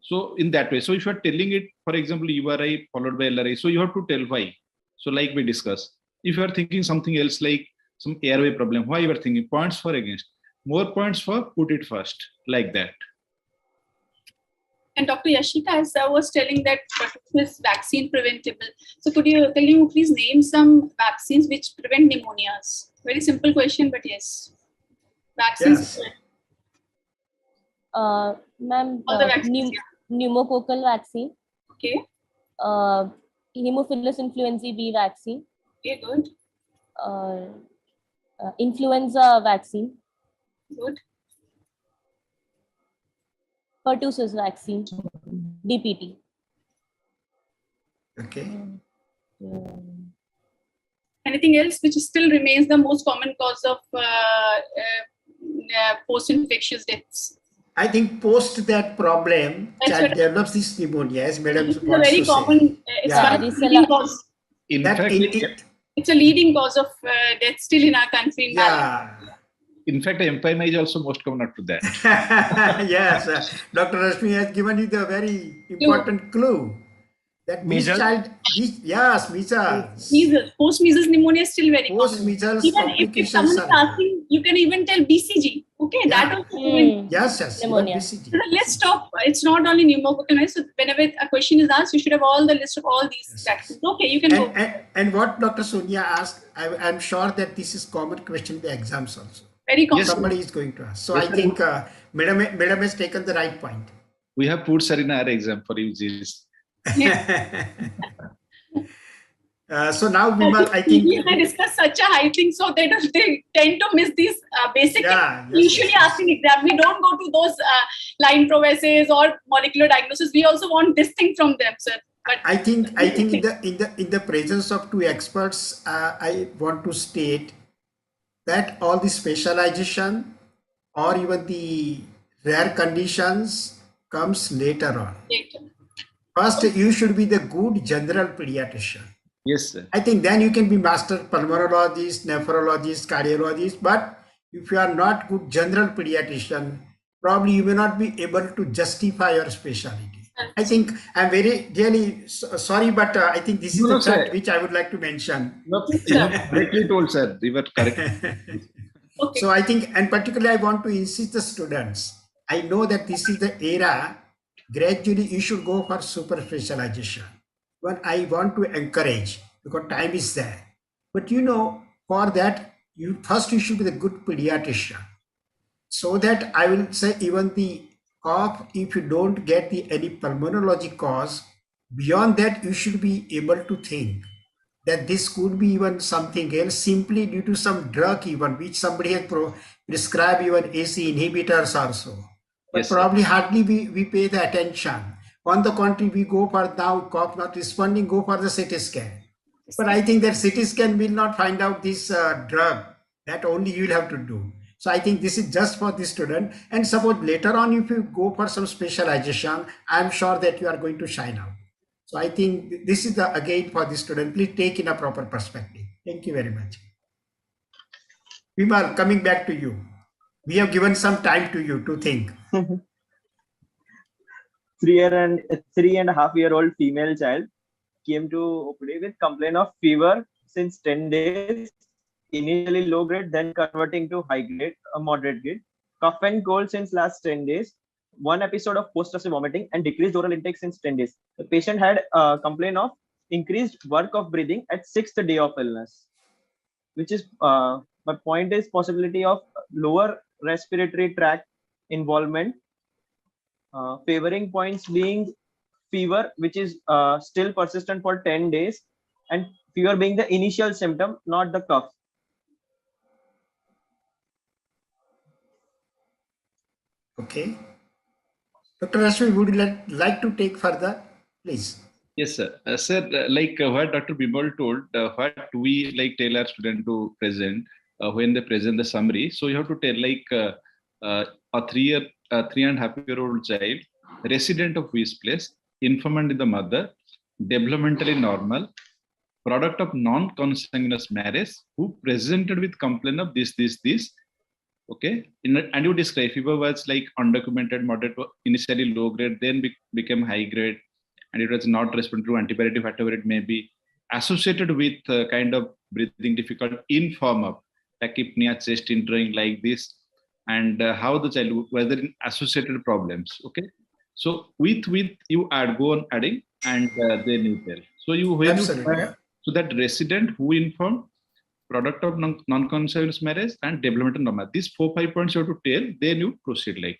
So in that way, so if you are telling it, for example, URI followed by LRI, so you have to tell why. So like we discussed, if you are thinking something else like some airway problem, why you are thinking, points for against, more points for put it first, like that. And Dr. Yashika, as I was telling that this vaccine preventable. So can you please name some vaccines which prevent pneumonias? Very simple question, but yes. Vaccines. Yes. Ma'am, All the vaccines, pneumococcal vaccine. Okay. Haemophilus influenzae B vaccine. Okay, good. Influenza vaccine. Good. Pertussis vaccine. DPT. Okay. Anything else which still remains the most common cause of post-infectious deaths? I think post that problem, child develops this pneumonia, as Madam It's a wants very to common. say. It's Yeah. one leading cause. In fact, it's a leading cause of death still in our country. Yeah. In fact, empyema is also most common after that. Yes, Dr. Rashmi has given you the very important clue. That measles? Yes, measles. Measles. Post-measles pneumonia is still very common. Post-measles Even if someone is asking, you can even tell BCG. Okay, that also. Yes, pneumonia. So let's stop. It's not only pneumococcal. So whenever a question is asked, you should have all the list of all these vaccines. Okay, you can go. And what Dr. Sonia asked, I'm sure that this is common question in the exams also. Very common. Somebody is going to ask. So I think Madam has taken the right point. We have put sir in our exam for UGs. So now, Vimal, I think we discuss such a high thing, so they tend to miss these basic. Usually asking exam, we don't go to those line provises or molecular diagnosis. We also want this thing from them, sir. But I think in the presence of two experts, I want to state that all the specialization or even the rare conditions comes later on. First, you should be the good general pediatrician. Yes, sir. I think then you can be master pulmonologist, nephrologist, cardiologist. But if you are not good general pediatrician, probably you may not be able to justify your specialty. I think I'm really sorry, but I think this is the fact which I would like to mention. No, you have correctly told, sir. You were correct. Okay. So I think, and particularly I want to insist the students. I know that this is the era. Gradually, you should go for super specialization. But I want to encourage because time is there. But for that, you should be the good pediatrician. So that I will say even the cough, if you don't get any pulmonology cause, beyond that, you should be able to think that this could be even something else simply due to some drug even which somebody has prescribed even AC inhibitors also. But probably hardly we pay the attention. On the contrary, we go for now cough not responding, go for the CT scan. But I think that CT scan will not find out this drug. That only you will have to do. So I think this is just for the student. And suppose later on, if you go for some specialization, I'm sure that you are going to shine out. So I think this is again for the student. Please take in a proper perspective. Thank you very much. Vimal, coming back to you. We have given some time to you to think. 3.5-year-old female child came to OPD with complaint of fever since 10 days, initially low grade, then converting to high grade, moderate grade, cough and cold since last 10 days, one episode of post-stressor vomiting, and decreased oral intake since 10 days. The patient had a complaint of increased work of breathing at 6th day of illness, which is my point is possibility of lower respiratory tract involvement, favoring points being fever, which is still persistent for 10 days, and fever being the initial symptom, not the cough. Okay. Dr. Rashmi, would you like to take further, please? Yes, sir. Sir, like what Dr. Bimal told, what we tell our student to present when they present the summary. So you have to tell a 3.5-year-old child, resident of which place, informant in the mother, developmentally normal, product of non-consanguineous marriage who presented with complaint of this. Okay, and you describe fever was like undocumented, moderate, initially low grade, then became high grade, and it was not responding to antibiotic, whatever it may be, associated with kind of breathing difficult in form of tachypnea, chest injuring like this, and how the child whether in associated problems. Okay, so with you go on adding, and then you tell. So when Absolutely. you so that resident who informed, product of non-consanguineous marriage, and developmental normal. These 4-5 points you have to tell, then you proceed like.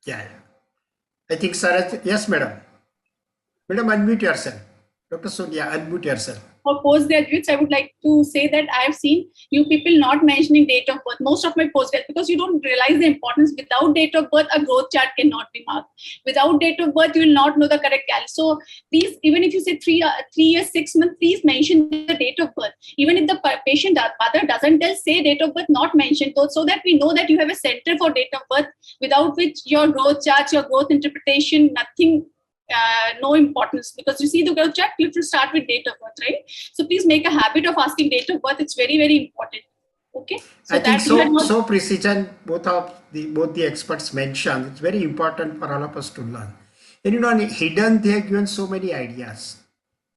Yeah. I think, sir, yes, madam. Madam, unmute yourself. Dr. Sonia, unmute yourself. For postgraduates, I would like to say that I have seen you people not mentioning date of birth. Most of my postgraduates, because you don't realize the importance. Without date of birth, a growth chart cannot be marked. Without date of birth, you will not know the correct calories. So please, even if you say 3 years, 6 months, please mention the date of birth. Even if the patient mother doesn't tell, say date of birth not mentioned, so that we know that you have a center for date of birth, without which your growth charts, your growth interpretation, nothing. No importance, because you see the growth chart, you have to start with date of birth, right? So please make a habit of asking date of birth. It's very, very important. Okay. So I think so precision both the experts mentioned. It's very important for all of us to learn. And hidden they have given so many ideas.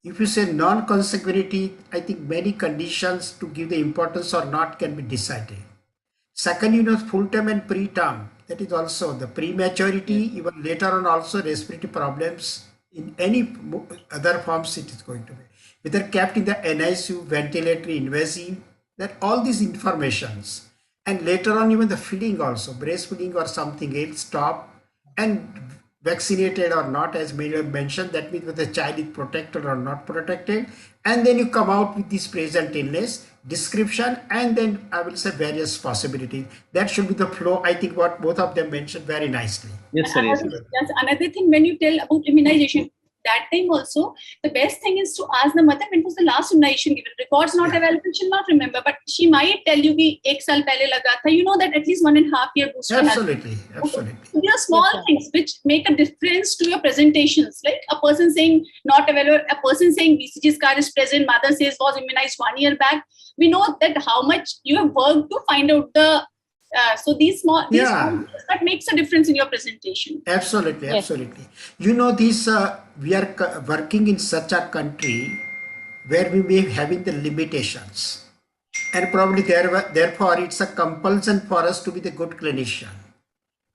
If you say non-consanguinity, I think many conditions to give the importance or not can be decided. Second, full-term and pre-term. That is also the prematurity, even later on also respiratory problems in any other forms it is going to be. Whether kept in the NICU, ventilatory, invasive, that all these informations. And later on even the feeding also, breastfeeding or something else, stop, and vaccinated or not, as mentioned, that means whether the child is protected or not protected. And then you come out with this present illness description, and then I will say various possibilities. That should be the flow. I think what both of them mentioned very nicely. Yes, sir. Yes, sir. Another thing, when you tell about immunization, that time also, the best thing is to ask the mother when was the last immunization given. Records not available, she'll not remember, but she might tell you ki 1 saal pehle laga tha. You know that at least 1.5 year booster. Absolutely, absolutely. Okay. So there are small things which make a difference to your presentations. Like a person saying not available, a person saying BCG scar is present, mother says was immunized 1 year back. We know that how much you have worked to find out the so these small that makes a difference in your presentation. Absolutely, absolutely. We are working in such a country where we may be having the limitations, and probably therefore it's a compulsion for us to be the good clinician.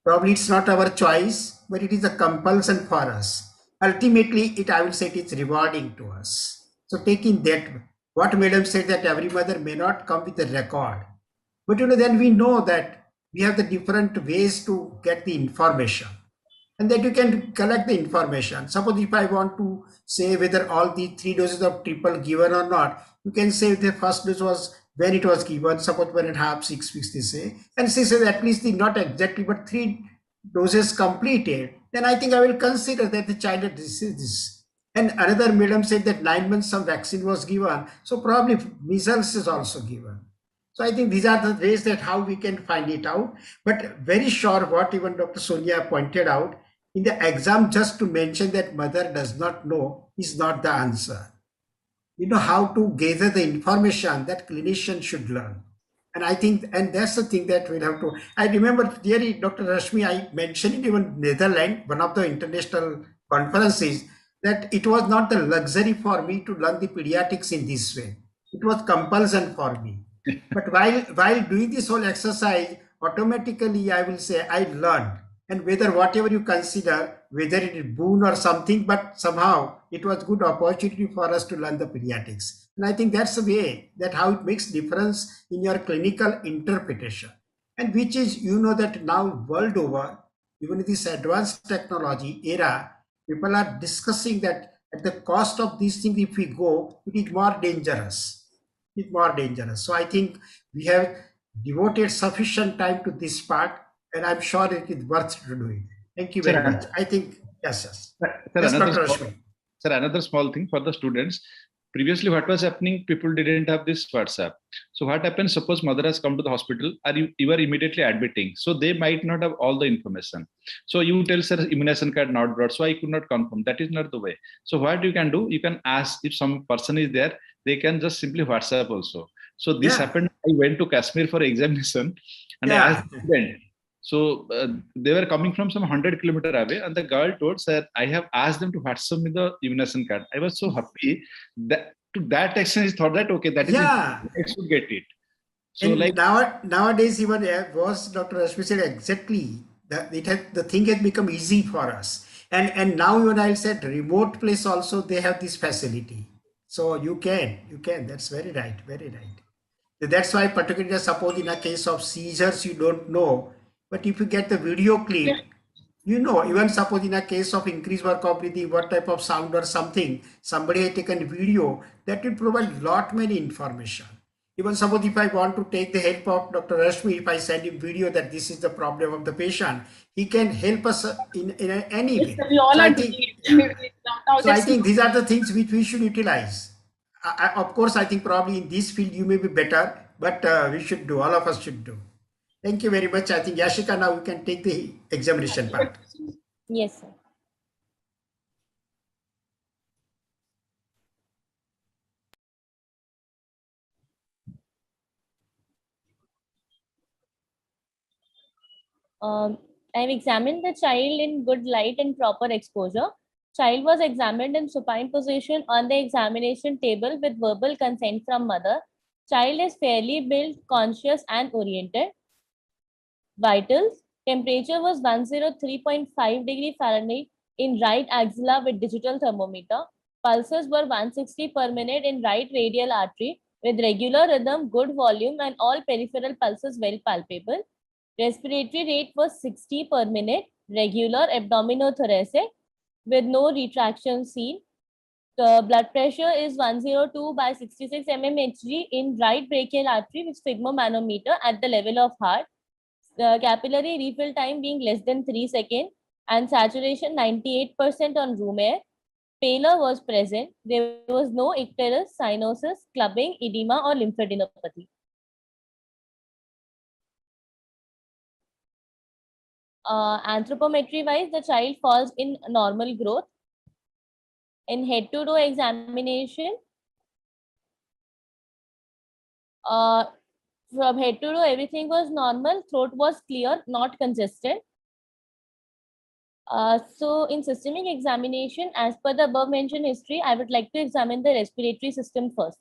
Probably it's not our choice, but it is a compulsion for us. Ultimately, I will say it is rewarding to us. So taking that, what Madam said, that every mother may not come with a record. But then we know that we have the different ways to get the information, and that you can collect the information. Suppose if I want to say whether all the 3 doses of triple given or not, you can say the first dose was when it was given, suppose 1.5, 6 weeks they say, and she says at least not exactly, but 3 doses completed, then I think I will consider that the child had received this. And another madam said that 9 months some vaccine was given, so probably measles is also given. So I think these are the ways that how we can find it out. But very sure what even Dr. Sonia pointed out, in the exam just to mention that mother does not know is not the answer. How to gather the information that clinician should learn. And I think, and that's the thing that we'll have to, I remember dearly Dr. Rashmi, I mentioned it even Netherlands, one of the international conferences, that it was not the luxury for me to learn the pediatrics in this way. It was compulsion for me. But while doing this whole exercise, automatically I will say I learned, and whether whatever you consider, whether it is boon or something, but somehow it was good opportunity for us to learn the pediatrics. And I think that's the way that how it makes difference in your clinical interpretation, and which is, that now world over, even in this advanced technology era, people are discussing that at the cost of these things, if we go, it is more dangerous. It's more dangerous. So I think we have devoted sufficient time to this part, and I'm sure it is worth to do it. Thank you very much. I think, yes. Sir, another small thing for the students. Previously, what was happening, people didn't have this WhatsApp. So what happens, suppose mother has come to the hospital, you are immediately admitting. So they might not have all the information. So you tell, sir, immunization card not brought, so I could not confirm. That is not the way. So what you can do, you can ask if some person is there, they can just simply WhatsApp also. So this happened. I went to Kashmir for examination, and I asked the student. So they were coming from some 100 kilometers away, and the girl told, "Sir, I have asked them to WhatsApp me the immunization card." I was so happy that to that extent, I thought that okay, that is it. I should get it. So and like nowadays, even was Dr. Rashmi said exactly that the thing has become easy for us. And now even I said remote place also they have this facility. So you can. That's very right, very right. That's why particularly suppose in a case of seizures you don't know, but if you get the video clip, you know, even suppose in a case of increased work of breathing, what type of sound or something, somebody had taken video, that will provide lot many information. Even suppose if I want to take the help of Dr. Rashmi, if I send him video that this is the problem of the patient, he can help us in any Yes, way. sir, we all So are I doing think, it. Now so I that's think these are the things which we should utilize. Of course, I think probably in this field you may be better, but we should do, all of us should do. Thank you very much. I think Yashika, now you can take the examination part. Yes, sir. I've examined the child in good light and proper exposure. Child was examined in supine position on the examination table with verbal consent from mother. Child is fairly built, conscious and oriented. Vitals. Temperature was 103.5 degree Fahrenheit in right axilla with digital thermometer. Pulses were 160 per minute in right radial artery with regular rhythm, good volume and all peripheral pulses well palpable. Respiratory rate was 60 per minute, regular abdominothoracic with no retraction seen. The blood pressure is 102 by 66 mmHg in right brachial artery with sphygmomanometer at the level of heart. The capillary refill time being less than 3 seconds and saturation 98% on room air. Pallor was present. There was no icterus, cyanosis, clubbing, edema or lymphadenopathy. Anthropometry wise, the child falls in normal growth. In head to toe examination, from head to toe, everything was normal. Throat was clear, not congested. So in systemic examination, as per the above mentioned history, I would like to examine the respiratory system first.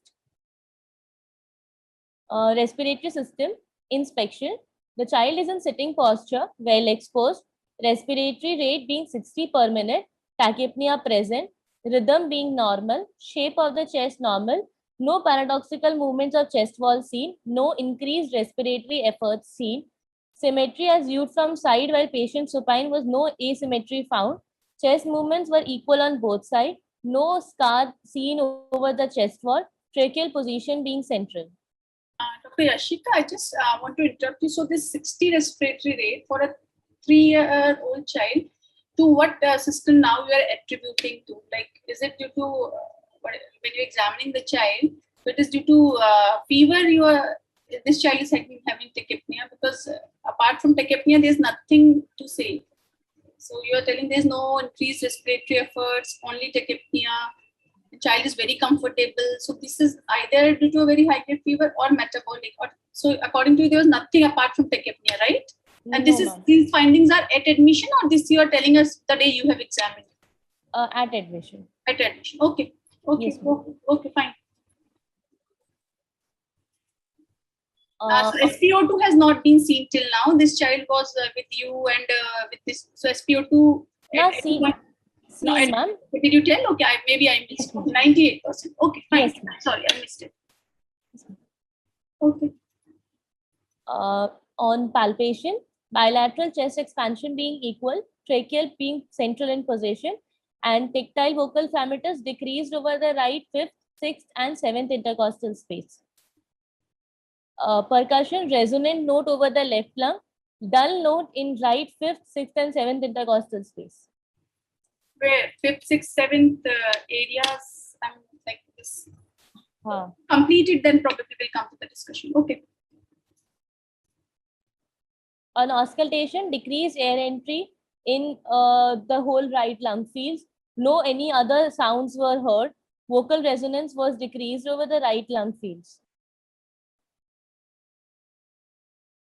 Respiratory system inspection. The child is in sitting posture, well exposed, respiratory rate being 60 per minute, tachypnea present, rhythm being normal, shape of the chest normal, no paradoxical movements of chest wall seen, no increased respiratory efforts seen, symmetry as viewed from side while patient supine was no asymmetry found, chest movements were equal on both sides, no scar seen over the chest wall, tracheal position being central. Dr. Yashika, I just want to interrupt you. So this 60 respiratory rate for a 3-year-old child, to what system now you are attributing to? Like, is it due to when you're examining the child, it is due to fever? This child is having tachypnea, because apart from tachypnea, there's nothing to say. So you are telling there's no increased respiratory efforts, only tachypnea. The child is very comfortable. So this is either due to a very high grade fever or metabolic. Or so according to you, there was nothing apart from tachypnea, right? And these findings are at admission, or this you are telling us the day you have examined? At admission. At admission. Okay. Okay. Yes, okay. Fine. So SpO2 has not been seen till now. This child was with you and with this. So SpO2. No, ma'am. Did you tell? Okay, maybe I missed. 98%. Okay, fine. Yes, sorry, I missed it. Okay. On palpation, bilateral chest expansion being equal, tracheal being central in position, and tactile vocal parameters decreased over the right 5th, 6th, and 7th intercostal space. Percussion, resonant note over the left lung, dull note in right 5th, 6th, and 7th intercostal space. Where 5th, 6th, 7th areas, like this. Completed, then probably will come to the discussion. Okay. On auscultation, decreased air entry in the whole right lung fields. No any other sounds were heard. Vocal resonance was decreased over the right lung fields.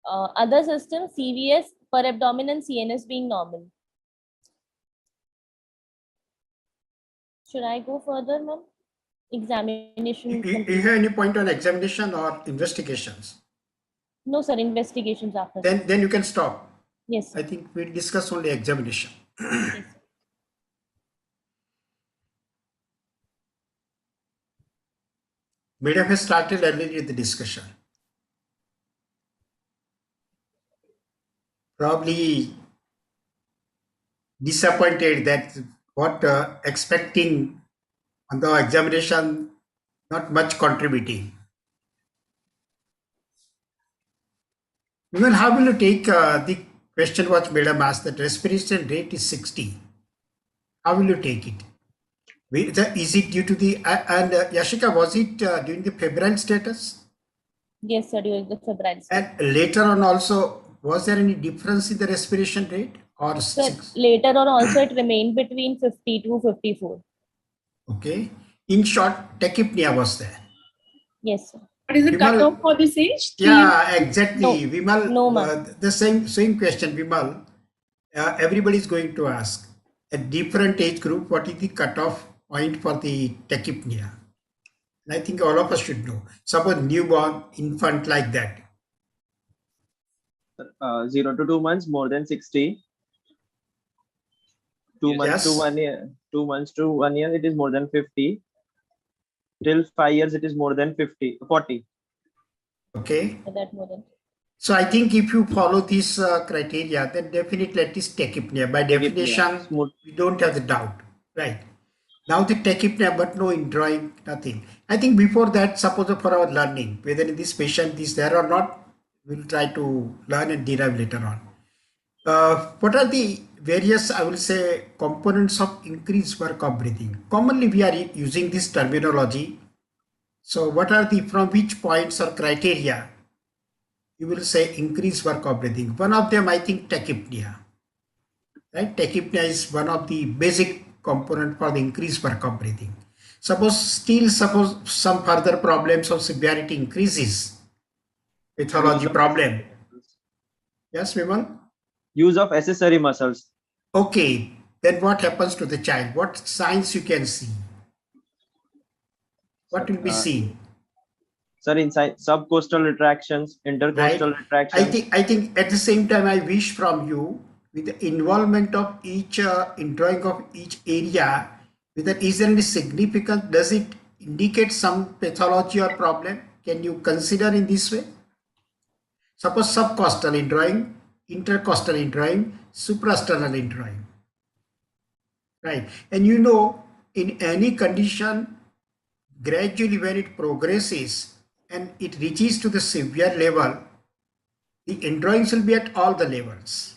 Other systems, CVS, per abdomen and CNS being normal. Should I go further, ma'am? Examination. You have any point on examination or investigations? No, sir. Investigations after. Then you can stop. Yes, sir. I think we'll discuss only examination. Yes, sir. Madam has started earlier with the discussion. Probably disappointed that what expecting on the examination, not much contributing. Even how will you take the question what Madam asked, that respiration rate is 60? How will you take it? Is it due to the, and Yashika, was it during the febrile status? Yes, sir. During the febrile state. And later on also, was there any difference in the respiration rate or So later on also it remained between 50 to 54. Okay. In short, tachypnea was there. Yes, sir. What is the Vimal, cutoff for this age? Yeah, exactly. No. Vimal, No, ma'am. the same question, Vimal. Everybody is going to ask. At different age group, what is the cutoff point for the tachypnea? And I think all of us should know. Suppose newborn, infant like that. 0 to 2 months, more than 60. 2 months to 1 year. 2 months to 1 year, it is more than 50. Till 5 years, it is more than 40. Okay. That more than. So I think if you follow this criteria, then definitely it is tachypnea. By definition, we don't have the doubt, right? Now the tachypnea, but no indrawing, nothing. I think before that, suppose for our learning, whether in this patient is there or not, we'll try to learn and derive later on. What are the various, I will say, components of increased work of breathing? Commonly, we are using this terminology. So what are the, from which points or criteria you will say increased work of breathing? One of them, I think, tachypnea. Right? Tachypnea is one of the basic component for the increased work of breathing. Suppose some further problems of severity increases, pathology problem. Yes, Vimal? Use of accessory muscles. Okay, then what happens to the child? What signs you can see? What will be seen? Sir, inside subcostal retractions, intercostal retractions. I think at the same time, I wish from you, with the involvement of each, in drawing of each area, whether is there any significance? Does it indicate some pathology or problem? Can you consider in this way? Suppose subcostal in drawing, intercostal in drawing, suprasternal in drawing. Right. And you know, in any condition, gradually when it progresses and it reaches to the severe level, the indrawings will be at all the levels.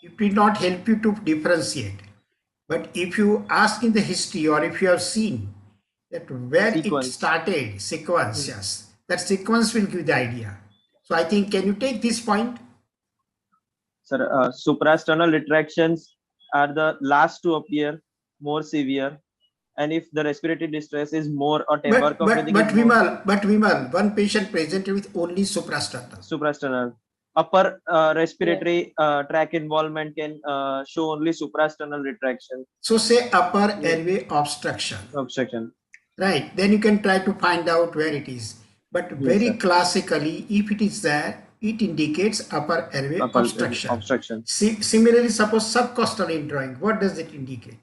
It will not help you to differentiate. But if you ask in the history or if you have seen that where it started, sequence, yes, that sequence will give the idea. So I think, can you take this point? Sir, suprasternal retractions are the last to appear, more severe. And if the respiratory distress is more or temper Vimal, one patient presented with only suprasternal. Suprasternal. Upper respiratory tract involvement can show only suprasternal retraction. So say upper airway obstruction. Right. Then you can try to find out where it is. But very classically, if it is there, it indicates upper airway obstruction. Similarly, suppose subcostal indrawing. What does it indicate?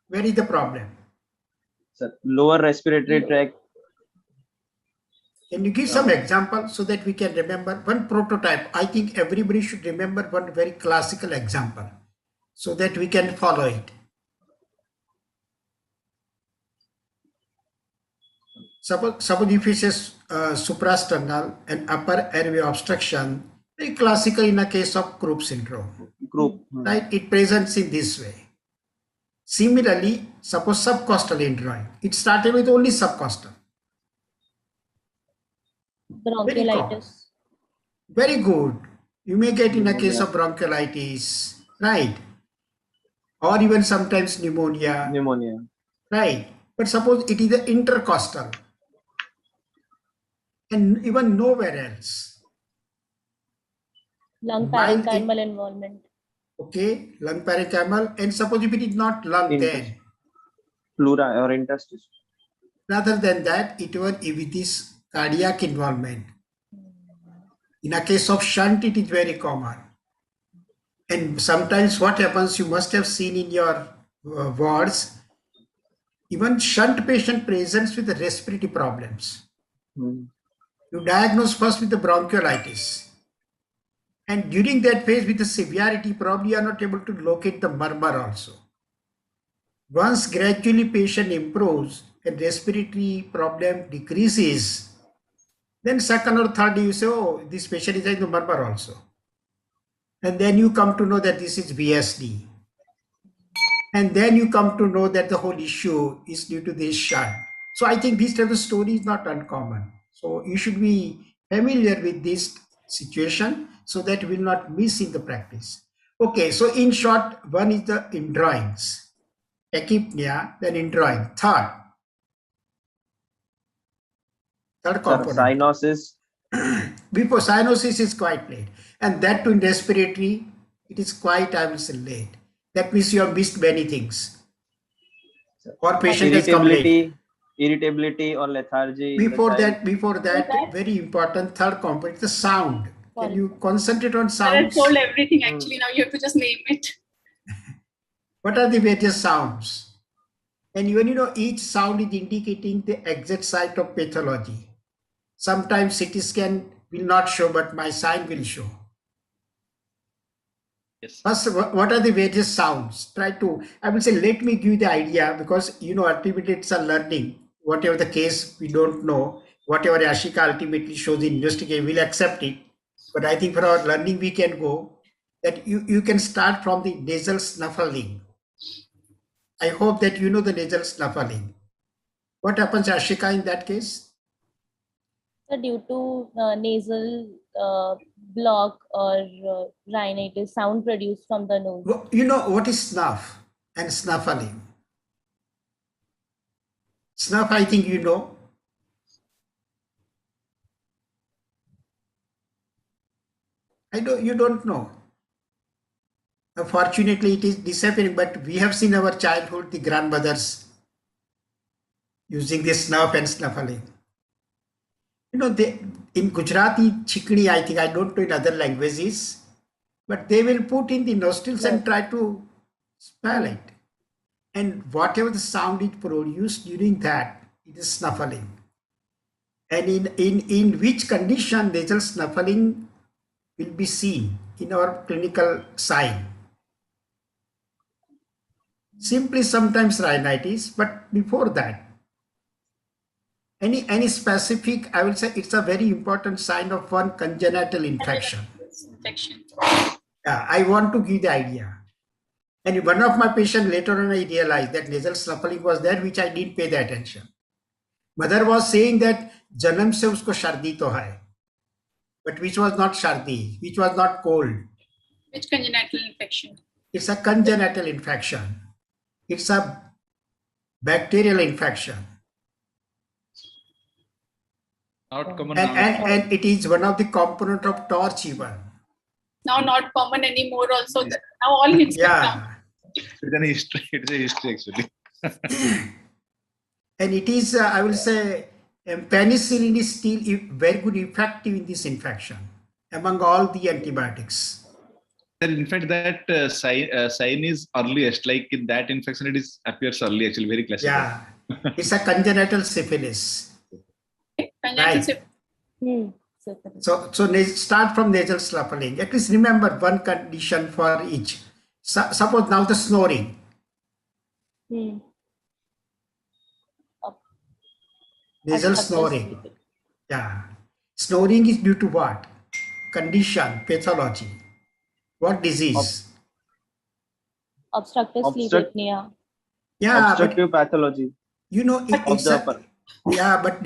Where is the problem? Sir, lower respiratory tract. Can you give some example so that we can remember one prototype? I think everybody should remember one very classical example so that we can follow it. Suppose if it says suprasternal and upper airway obstruction, very classical in a case of Krupp syndrome. Right? It presents in this way. Similarly, suppose subcostal indrawing. It started with only subcostal. Bronchiolitis. Very good. You may get in a case of bronchiolitis, right? Or even sometimes pneumonia. right? But suppose it is an intercostal and even nowhere else. Lung While it, parenchymal involvement. okay, lung parenchymal, and suppose if it is not lung, then Pleura or interstitial. rather than that, it was with this cardiac involvement. In a case of shunt, it is very common. And sometimes what happens, you must have seen in your wards, even shunt patient presents with the respiratory problems. You diagnose first with the bronchiolitis. And during that phase with the severity, probably you are not able to locate the murmur also. Once gradually patient improves and respiratory problem decreases, then second or third day you say, oh, this patient is having the murmur also. And then you come to know that this is VSD. And then you come to know that the whole issue is due to this shunt. So I think this type of story is not uncommon. So you should be familiar with this situation so that you will not miss in the practice. Okay, so in short, one is the indrawings, tachypnea, then indrawing. Third component. Cyanosis. Before cyanosis is quite late. And that too in respiratory, it is quite, I will say, late. That means you have missed many things. Or patient has come late. Irritability or lethargy. Before that, very important third component, the sound. Can you concentrate on sounds? I told everything actually. Now you have to just name it. What are the various sounds? And even each sound is indicating the exact site of pathology. Sometimes CT scan will not show, but my sign will show. Yes. First, what are the various sounds? I will say, let me give you the idea, because ultimately it's a learning. Whatever the case, we don't know. Whatever Ashika ultimately shows in investigation, we'll accept it. But I think for our learning, we can go that you can start from the nasal snuffling. I hope that you know the nasal snuffling. What happens, Ashika, in that case? So due to nasal block or rhinitis, sound produced from the nose. You know what is snuff and snuffling? Snuff, I think you know. I know you don't know. Unfortunately, it is disappearing, but we have seen our childhood, the grandmothers using this snuff and snuffling. They in Gujarati chikni, I think, I don't know in other languages, but they will put in the nostrils and try to smell it. And whatever the sound is produced during that, it is snuffling. And in which condition nasal snuffling will be seen in our clinical sign? Simply sometimes rhinitis, but before that, any specific, I will say it's a very important sign of one congenital infection. Yeah, I want to give the idea. And one of my patients later on, I realized that nasal snuffling was there, which I didn't pay the attention. Mother was saying that janam se usko shardi to hai, but which was not shardi, which was not cold. Which congenital infection? It's a congenital infection. It's a bacterial infection. Not common. And it is one of the component of torch even. Now not common anymore also. Now all hits. Yeah. It's a history actually. And it is, I will say, penicillin is still very good effective in this infection among all the antibiotics. In fact, that sign is earliest. Like in that infection, it appears early, actually, very classical. Yeah, it's a congenital syphilis. Right. So start from nasal snuffling. At least remember one condition for each. Suppose now the snoring. Nasal snoring. Yeah. Snoring is due to what? Condition, pathology. What disease? Obstructive sleep apnea. Yeah. Obstructive pathology. It's but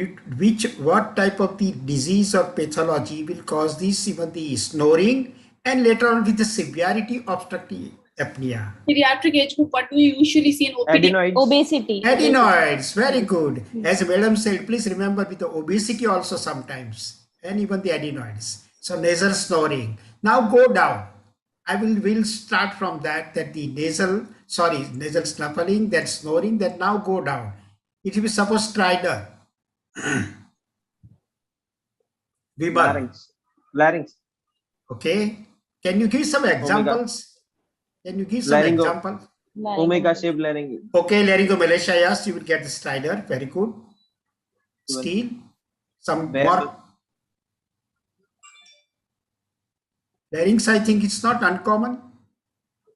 what type of the disease or pathology will cause this, even the snoring, and later on with the severity obstructive apnea? Pediatric age group, what do you usually see in OPD? Adenoids. Obesity. Adenoids, very good. As Madam said, please remember with the obesity also sometimes, and even the adenoids. So nasal snoring. Now go down. Will start from that the nasal snuffling, that snoring, that now go down. It will be suppose stridor. Vimal. Larynx. Okay. Can you give some examples? Can you give some examples? Omega shaped larynx. Okay, laryngomalacia, yes, you will get the stridor. Very good. Steel. Some more. Larynx, I think it's not uncommon,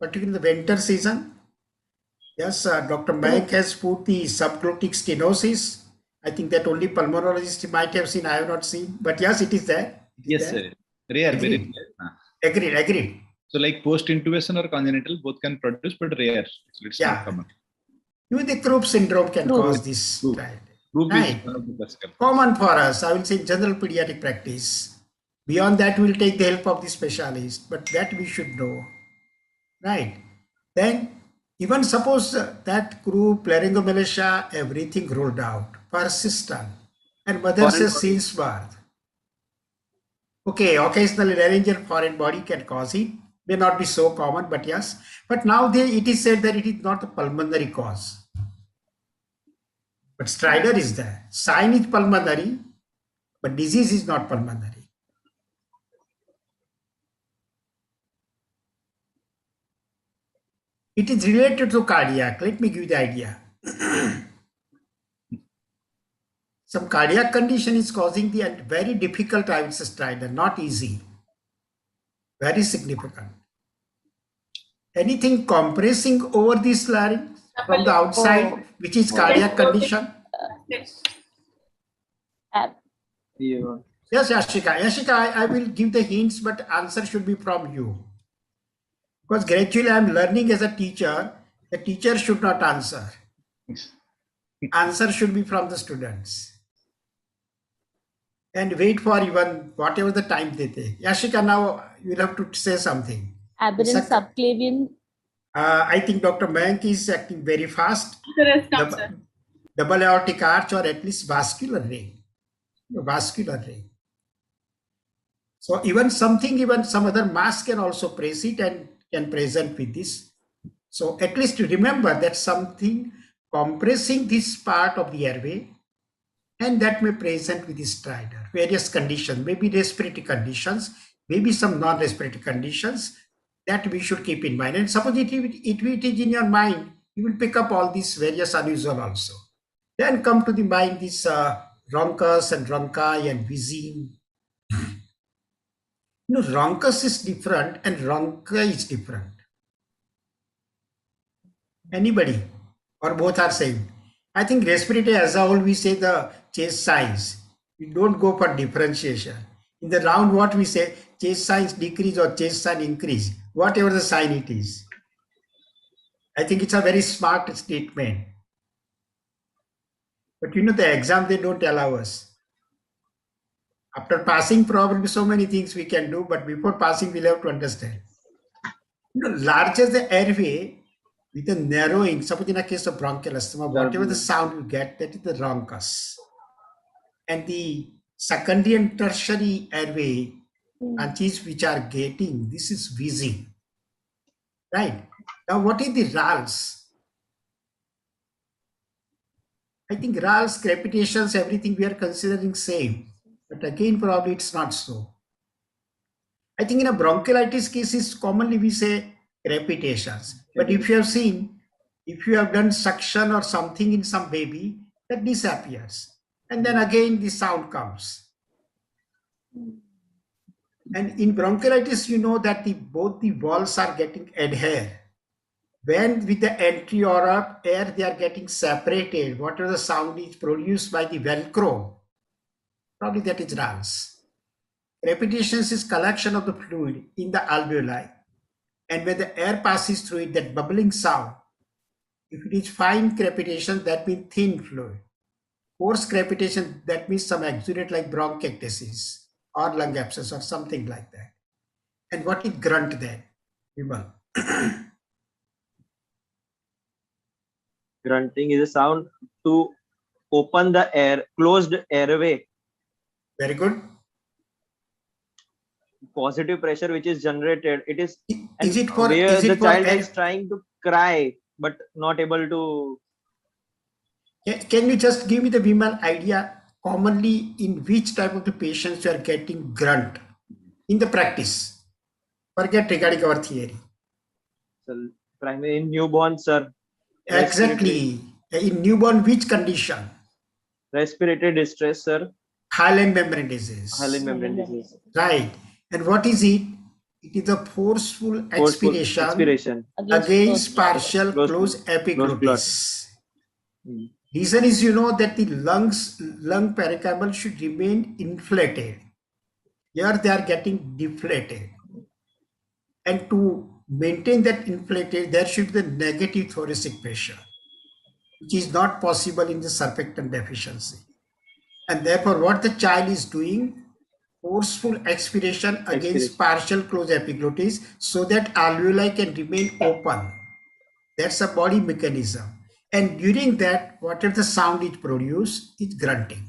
particularly in the winter season. Yes, Dr. Mayank has put the subglottic stenosis. I think that only pulmonologists might have seen. I have not seen, but yes, it is there. Yes, sir. Rare, very rare. Agreed. So, like post-intubation or congenital, both can produce, but rare. It's not common. Even the Krupp syndrome can cause this. Krupp is one of the classical. Common for us, I will say, general pediatric practice. Beyond that, we will take the help of the specialist, but that we should know. Right. Then, even suppose that Krupp, laryngomalacia, everything rolled out, persistent, and mother says since birth. Okay, occasionally laryngeal foreign body can cause it. May not be so common, but yes. But now it is said that it is not a pulmonary cause. But stridor is there. Sign is pulmonary, but disease is not pulmonary. It is related to cardiac. Let me give you the idea. Some cardiac condition is causing the very difficult, I would say, stridor, not easy. Very significant. Anything compressing over this larynx from the outside, which is cardiac condition? Yes. Yes, Yashika. Yashika, I will give the hints, but answer should be from you. Because gradually I am learning as a teacher, the teacher should not answer. Answer should be from the students. And wait for even whatever the time they take. Yashika, now you will have to say something. Aberrant subclavian. I think Dr. Mayank is acting very fast. Double aortic arch, or at least vascular ring. Vascular ring. So even some other mass can also press it and can present with this. So at least remember that something compressing this part of the airway, and that may present with this stridor. Various conditions, maybe respiratory conditions, maybe some non-respiratory conditions that we should keep in mind. And suppose it is in your mind, you will pick up all these various unusual also. Then come to the mind this rhoncus and rhonchi and wheezing. Rhoncus is different and rhonchi is different. Anybody? Or both are same? I think respiratory as a whole, we say the chest signs. We don't go for differentiation. In the round, what we say, chest signs decrease or chest sign increase, whatever the sign it is. I think it's a very smart statement. But the exam, they don't allow us. After passing, probably so many things we can do, but before passing, we'll have to understand. Larger the airway, with a narrowing, suppose in a case of bronchial asthma, whatever the sound you get, that is the rhoncus. And the secondary and tertiary airway branches which are getting, this is wheezing. Right? Now, what is the rales? I think rales, crepitations, everything we are considering same. But again, probably it's not so. I think in a bronchiolitis cases, commonly we say crepitations. But if you have seen, if you have done suction or something in some baby, that disappears. And then again, the sound comes. And in bronchiolitis, that both the walls are getting adhere. When with the entry or air, they are getting separated. Whatever the sound is produced by the Velcro, probably that is rales. Crepitations is collection of the fluid in the alveoli. And when the air passes through it, that bubbling sound, if it is fine crepitation, that means thin fluid. Coarse crepitation, that means some exudate like bronchiectasis or lung abscess or something like that. And what is grunt then? Vimal. Grunting is a sound to open the air, closed airway. Very good. Positive pressure which is generated. It is Is it for where the child air? is trying to cry but not able to. Can you just give me the Vimal idea commonly in which type of the patients you are getting grunt in the practice? Forget regarding our theory. So, primary in newborn, sir. Exactly. In newborn, which condition? Respiratory distress, sir. Hyaline membrane disease. Hyaline membrane disease. Right. And what is it? It is a forceful expiration against partial closed epiglottis. Reason is, you know, that the lung pericardium should remain inflated. Here they are getting deflated. And to maintain that inflated, there should be the negative thoracic pressure, which is not possible in the surfactant deficiency. And therefore, what the child is doing, forceful expiration against partial closed epiglottis so that alveoli can remain open. That's a body mechanism. And during that, whatever the sound is produced is grunting.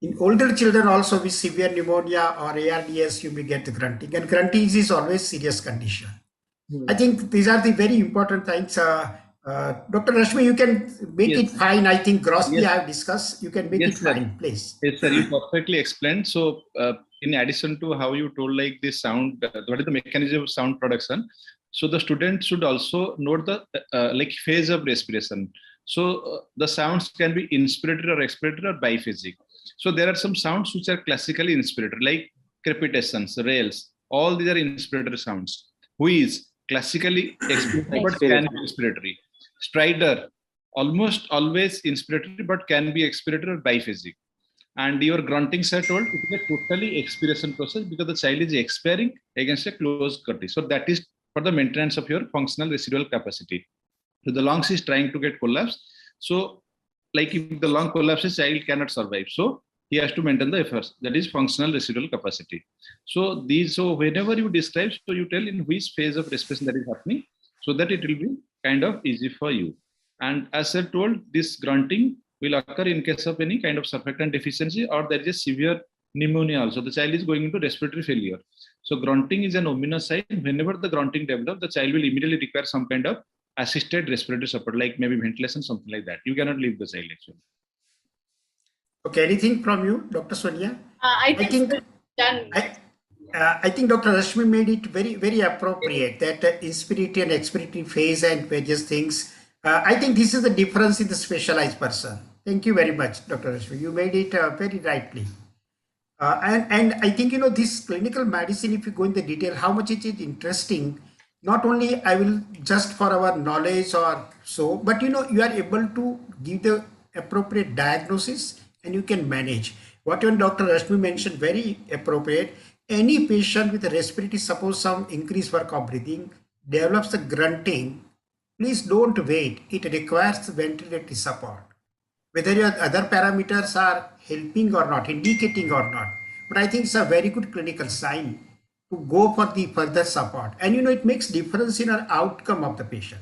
In older children also with severe pneumonia or ARDS, you may get the grunting. And grunting is always serious condition. I think these are the very important things. Dr. Rashmi, you can make it fine. I think grossly I have discussed. You can make it fine, please. Yes, sir. You perfectly explained. So, in addition to how you told like this sound, what is the mechanism of sound production? So the student should also note the like phase of respiration. So the sounds can be inspiratory or expiratory or biphasic. So there are some sounds which are classically inspiratory, like crepitations, rails. All these are inspiratory sounds. Wheeze, classically expiratory but can be inspiratory. Strider, almost always inspiratory but can be expiratory or biphasic. And your grunting, sir, told it is a totally expiration process because the child is expiring against a closed glottis. So that is for the maintenance of your functional residual capacity. So the lungs is trying to get collapsed. So like if the lung collapses, child cannot survive. So he has to maintain the efforts. That is functional residual capacity. So whenever you describe, so you tell in which phase of respiration that is happening, so that it will be kind of easy for you. And as I told, this grunting will occur in case of any kind of surfactant deficiency or there is a severe pneumonia also. The child is going into respiratory failure. So grunting is an ominous sign. Whenever the grunting develops, the child will immediately require some kind of assisted respiratory support, like maybe ventilation, something like that. You cannot leave the child actually. Okay, anything from you, Dr. Sonia? I think I think Dr. Rashmi made it very, very appropriate that inspiratory and expiratory phase and various things. I think this is the difference in the specialized person. Thank you very much, Dr. Rashmi. You made it very rightly. And I think, you know, this clinical medicine, if you go into detail, how much it is interesting, not only I will just for our knowledge or so, but, you know, you are able to give the appropriate diagnosis and you can manage. What even Dr. Rashmi mentioned, very appropriate. Any patient with a respiratory, suppose some increased work of breathing, develops the grunting, please don't wait. It requires ventilatory support. Whether your other parameters are helping or not, indicating or not. But I think it's a very good clinical sign to go for the further support. And you know, it makes difference in our outcome of the patient.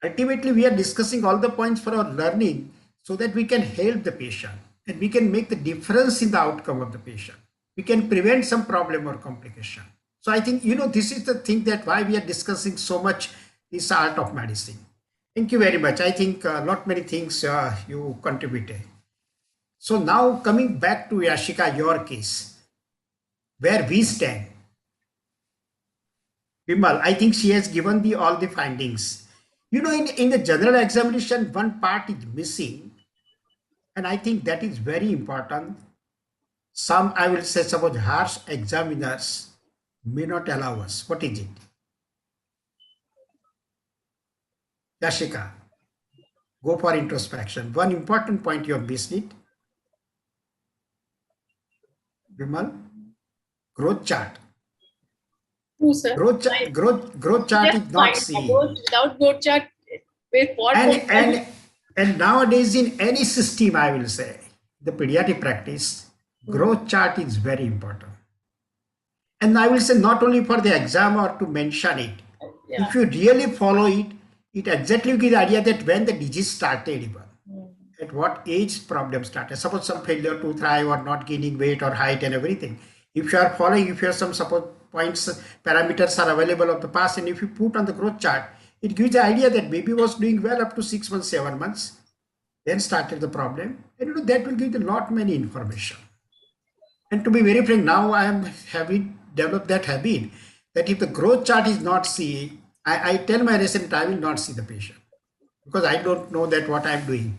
Ultimately, we are discussing all the points for our learning so that we can help the patient and we can make the difference in the outcome of the patient. We can prevent some problem or complication. So I think, you know, this is the thing that why we are discussing so much this art of medicine. Thank you very much. I think not many things you contributed. So now coming back to Yashika, your case, where we stand. Vimal, I think she has given all the findings. You know, in the general examination, one part is missing. And I think that is very important. Some, I will say, suppose harsh examiners may not allow us. What is it? Yashika, go for introspection. One important point you have missed it. Vimal, growth chart. True, sir. Growth chart is not seen. Without growth chart, with what? And nowadays in any system, I will say, the pediatric practice, growth chart is very important. And I will say not only for the exam or to mention it. Yeah. If you really follow it, it exactly gives the idea that when the disease started even. Mm. At what age problem started. Suppose some failure to thrive or not gaining weight or height and everything. If you are following, if you have some support points, parameters are available of the past, and if you put on the growth chart, it gives the idea that baby was doing well up to 6 months, 7 months, then started the problem. And you know, that will give a lot many information. And to be very frank, now I am having developed that habit that if the growth chart is not seen, I tell my resident I will not see the patient because I don't know that what I'm doing.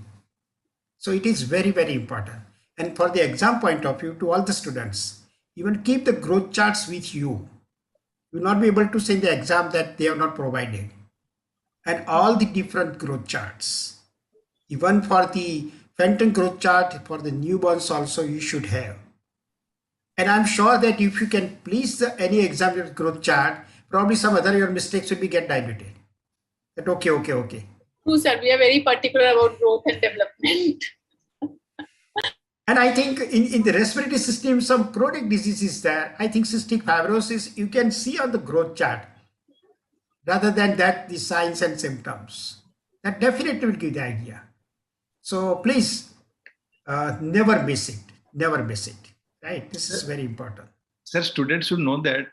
So it is very, very important. And for the exam point of view, to all the students, even keep the growth charts with you. You will not be able to say in the exam that they are not provided. And all the different growth charts, even for the Fenton growth chart for the newborns also you should have. And I'm sure that if you can please any examiner growth chart, probably some other your mistakes will be get diluted. That okay. True, sir. We are very particular about growth and development. And I think in the respiratory system, some chronic diseases there, I think cystic fibrosis, you can see on the growth chart, rather than that, the signs and symptoms. That definitely will give the idea. So please, never miss it. Never miss it. Right? This is very important. Sir, students should know that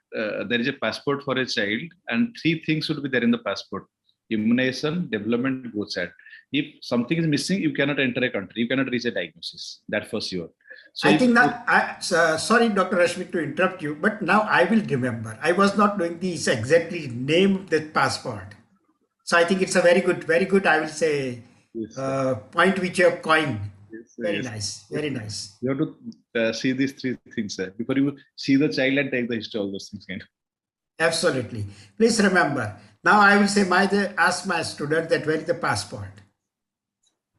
there is a passport for a child and 3 things should be there in the passport: immunization, development, growth chart. If something is missing, you cannot enter a country. You cannot reach a diagnosis. That for sure. So I think that, sorry, Dr. Rashmi, to interrupt you, but now I will remember. I was not doing this exactly name that passport. So I think it's a very good, I will say, yes, point which you have coined. yes, Very yes. nice, very nice. You have to see these 3 things, sir, before you see the child and take the history, all those things. Kind of. Absolutely. Please remember. Now I will say, ask my student that where is the passport.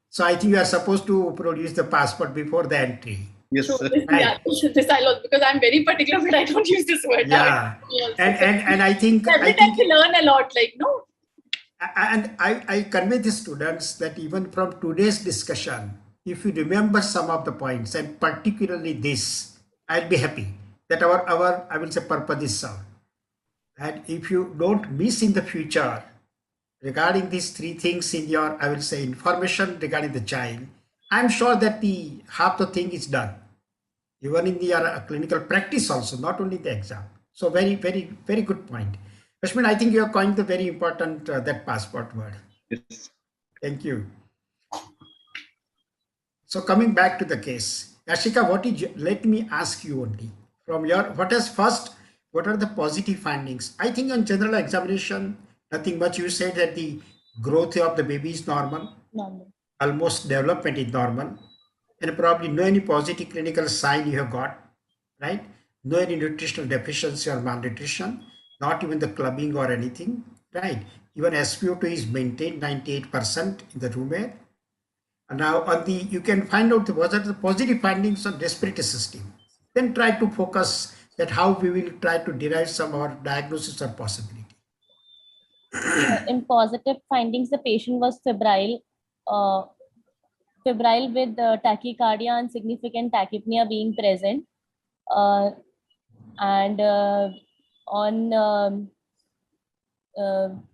So I think you are supposed to produce the passport before the entry. Yes, True. sir. Yeah, this I love because I'm very particular, but I don't use this word. Yeah, and I think every time we learn a lot, like no. And I convey the students that even from today's discussion, if you remember some of the points and particularly this, I'll be happy that our I will say purpose is served. And if you don't miss in the future regarding these 3 things in your, I will say, information regarding the child, I'm sure that the half the thing is done, even in the clinical practice also, not only the exam. So very good point. Rashmin, I think you have coined the very important that passport word. Yes. Thank you. So coming back to the case, Yashika, let me ask you only from your, what are the positive findings? I think on general examination, nothing much. You said that the growth of the baby is normal. Normal. Almost development is normal. And probably no any positive clinical sign you have got, right? No any nutritional deficiency or malnutrition, not even the clubbing or anything, right? Even SpO2 is maintained 98% in the room air. And now on the, you can find out what are the positive findings on respiratory system. Then try to focus that how we will try to derive some of our diagnosis or possibility. In positive findings, the patient was febrile with tachycardia and significant tachypnea being present. On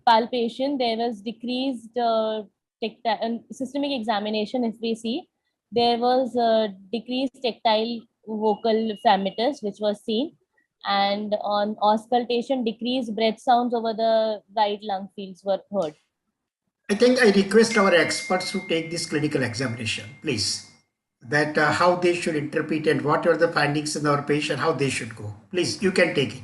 palpation, there was decreased systemic examination. If we see, there was decreased tactile vocal parameters which was seen, and on auscultation, decreased breath sounds over the right lung fields were heard. I think I request our experts to take this clinical examination, please. That how they should interpret and what are the findings in our patient, how they should go. Please, you can take it.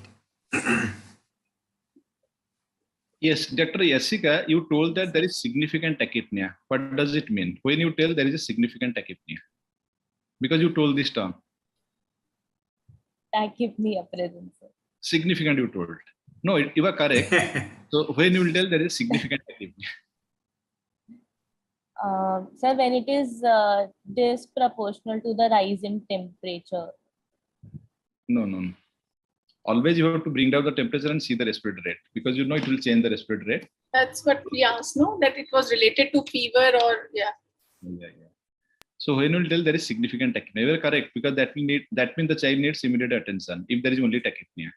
Yes, Dr. Yasika, you told that there is significant tachypnea. What does it mean when you tell there is a significant tachypnea? Because you told this term. Tachypnea presence. Significant, you told. No, you are correct. So when you will tell there is significant tachypnea. Sir, when it is disproportional to the rise in temperature. No. Always you have to bring down the temperature and see the respiratory rate, because you know it will change the respiratory rate. That's what we asked, no? That it was related to fever or yeah. So when you will tell there is significant tachypnea, you are correct, because that means the child needs immediate attention if there is only tachypnea.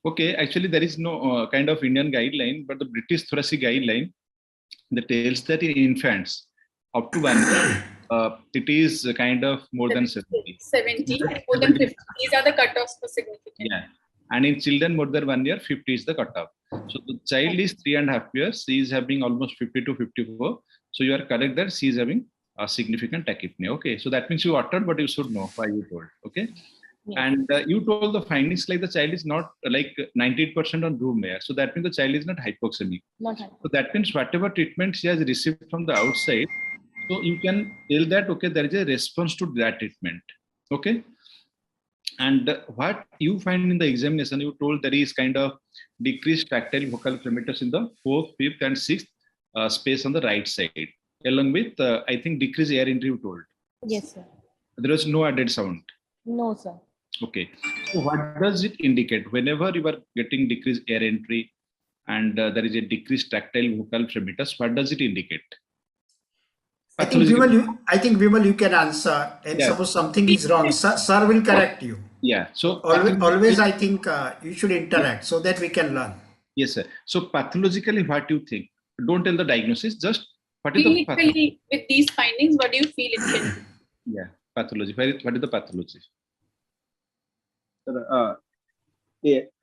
Okay, actually there is no kind of Indian guideline, but the British thoracic guideline that tells that in infants up to 1 year, it is kind of more than 70. 70 and more than 50. These are the cutoffs for significant. Yeah. And in children more than 1 year, 50 is the cutoff. So the child is 3.5 years. She is having almost 50 to 54. So you are correct that she is having a significant tachypnea. Okay. So that means you uttered, but you should know why you told. Okay. Yes. And you told the findings like the child is not like 98% on room air. So that means the child is not hypoxemic. Not hypoxemic. So that means whatever treatment she has received from the outside, so you can tell that, okay, there is a response to that treatment. Okay. And what you find in the examination, you told there is kind of decreased tactile vocal parameters in the 4th, 5th, and 6th space on the right side, along with, I think, decreased air entry, you told. Yes, sir. There was no added sound. No, sir. Okay. So what does it indicate? Whenever you are getting decreased air entry and there is a decreased tactile vocal parameters, what does it indicate? I think Vimal, you can answer. And Yeah. suppose something is wrong, sir will correct you. Yeah. So Always I think you should interact so that we can learn. Yes, sir. So pathologically, what do you think? Don't tell the diagnosis. Just what is the pathology? Clinically, with these findings, what do you feel it can be? Yeah, pathology. What is the pathology?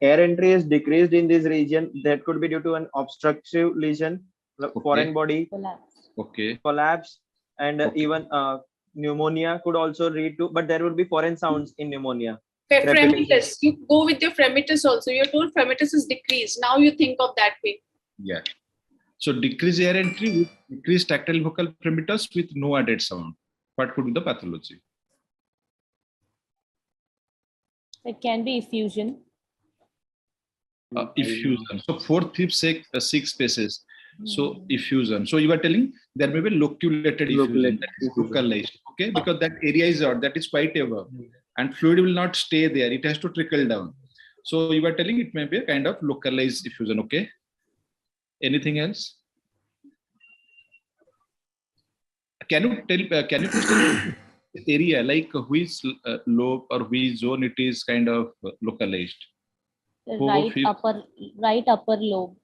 Air entry is decreased in this region. That could be due to an obstructive lesion, foreign body Collapse. Okay. collapse, and Okay. even pneumonia could also lead to, but there would be foreign sounds in pneumonia. Fremitus, you go with your fremitus also. You're told fremitus is decreased. Now you think of that way. Yeah. So decreased air entry with decreased tactile vocal parameters with no added sound. What could be the pathology? It can be effusion. Effusion. So 4th, 5th, 6 spaces. So effusion. So you are telling there may be loculated effusion, that is localized. Okay, because that area is out, that is quite above, and fluid will not stay there. It has to trickle down. So you are telling it may be a kind of localized effusion. Okay. Anything else? Can you tell? Can you please tell area like which lobe or which zone it is kind of localized? Right upper lobe.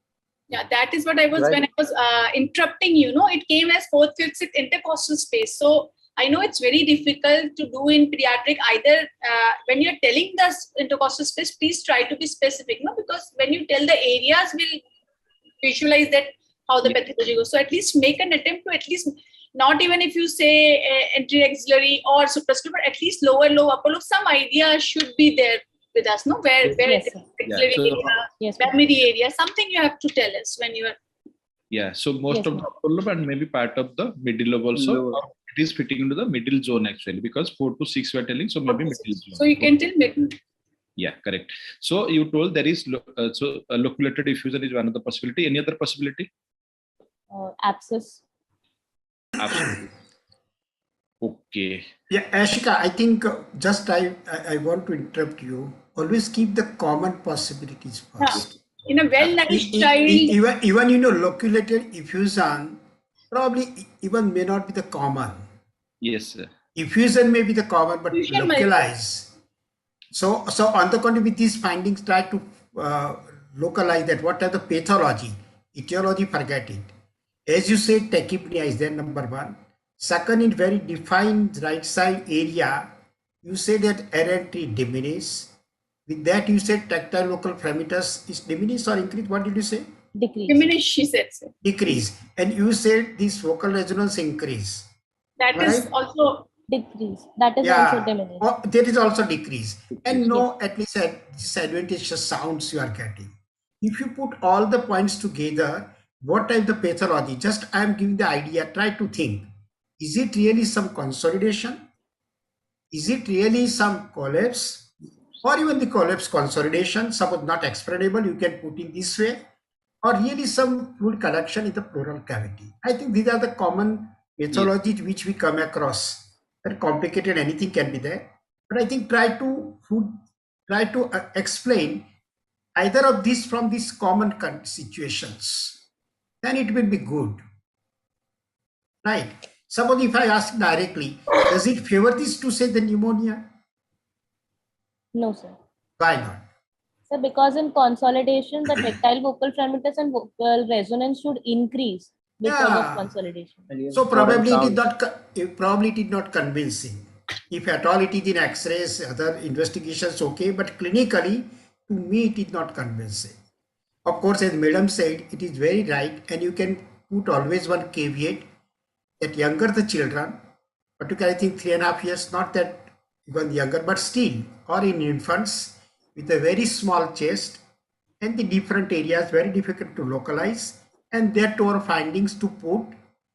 Yeah, that is what I was, Right. when I was interrupting, it came as 4th, 5th, 6th intercostal space. So I know it's very difficult to do in pediatric. Either when you're telling the intercostal space, please try to be specific, because when you tell the areas, we'll visualize that how the pathology goes. So at least make an attempt to at least, not even if you say entry axillary or suprascleral, but at least lower lobe, upper lobe, some idea should be there with us, no? Where Yes, it is sir. axillary Yeah, so- area, Yes, mammary area, something you have to tell us when you are. Yeah, so most Yes, of ma'am. the upper lobe and maybe part of the middle lobe also, Lower. or it is fitting into the middle zone actually, because 4 to 6 we are telling, so maybe middle zone. So you can tell middle. Yeah, correct. So you told there is loculated effusion is one of the possibility. Any other possibility? Abscess. Absolutely. Okay. Yeah, Ashika, I think I want to interrupt you. Always keep the common possibilities first. In a well-nourished child, Even loculated effusion probably even may not be the common. Yes, sir. Effusion may be the common, but Effusion might be. localized. So on the contrary, with these findings, try to localize that. What are the pathology? Etiology, forget it. As you said, tachypnea is there, number one. Second, in very defined right side area, you say that air entry diminished. With that, you said tactile vocal parameters is diminished or increased. What did you say? Decrease. diminish, she said. So Decrease. And you said this vocal resonance increase. that is Right. also Decrease. That is Yeah. also diminished. Oh, there is also decrease. And no, at least disadvantageous sounds you are getting. If you put all the points together, what type the pathology? Just I am giving the idea. Try to think. Is it really some consolidation? Is it really some collapse? Or even the collapse consolidation, suppose not explainable, you can put in this way. Or really some fluid collection in the pleural cavity. I think these are the common pathologies which we come across. Very complicated, anything can be there. But I think try to explain either of these from these common situations. Then it will be good. Right. Suppose if I ask directly, does it favor this to say the pneumonia? No, sir. Why not? So because in consolidation, the tactile vocal frequency and vocal resonance should increase because of consolidation. So Foreign probably sound. it is not convincing. If at all it is in X-rays, other investigations okay, but clinically to me it is not convincing. Of course, as Madam said, it is very right, and you can put always one caveat that younger the children, particularly I think 3.5 years, not that even younger, but still, or in infants with a very small chest and the different areas very difficult to localize, and that our findings to put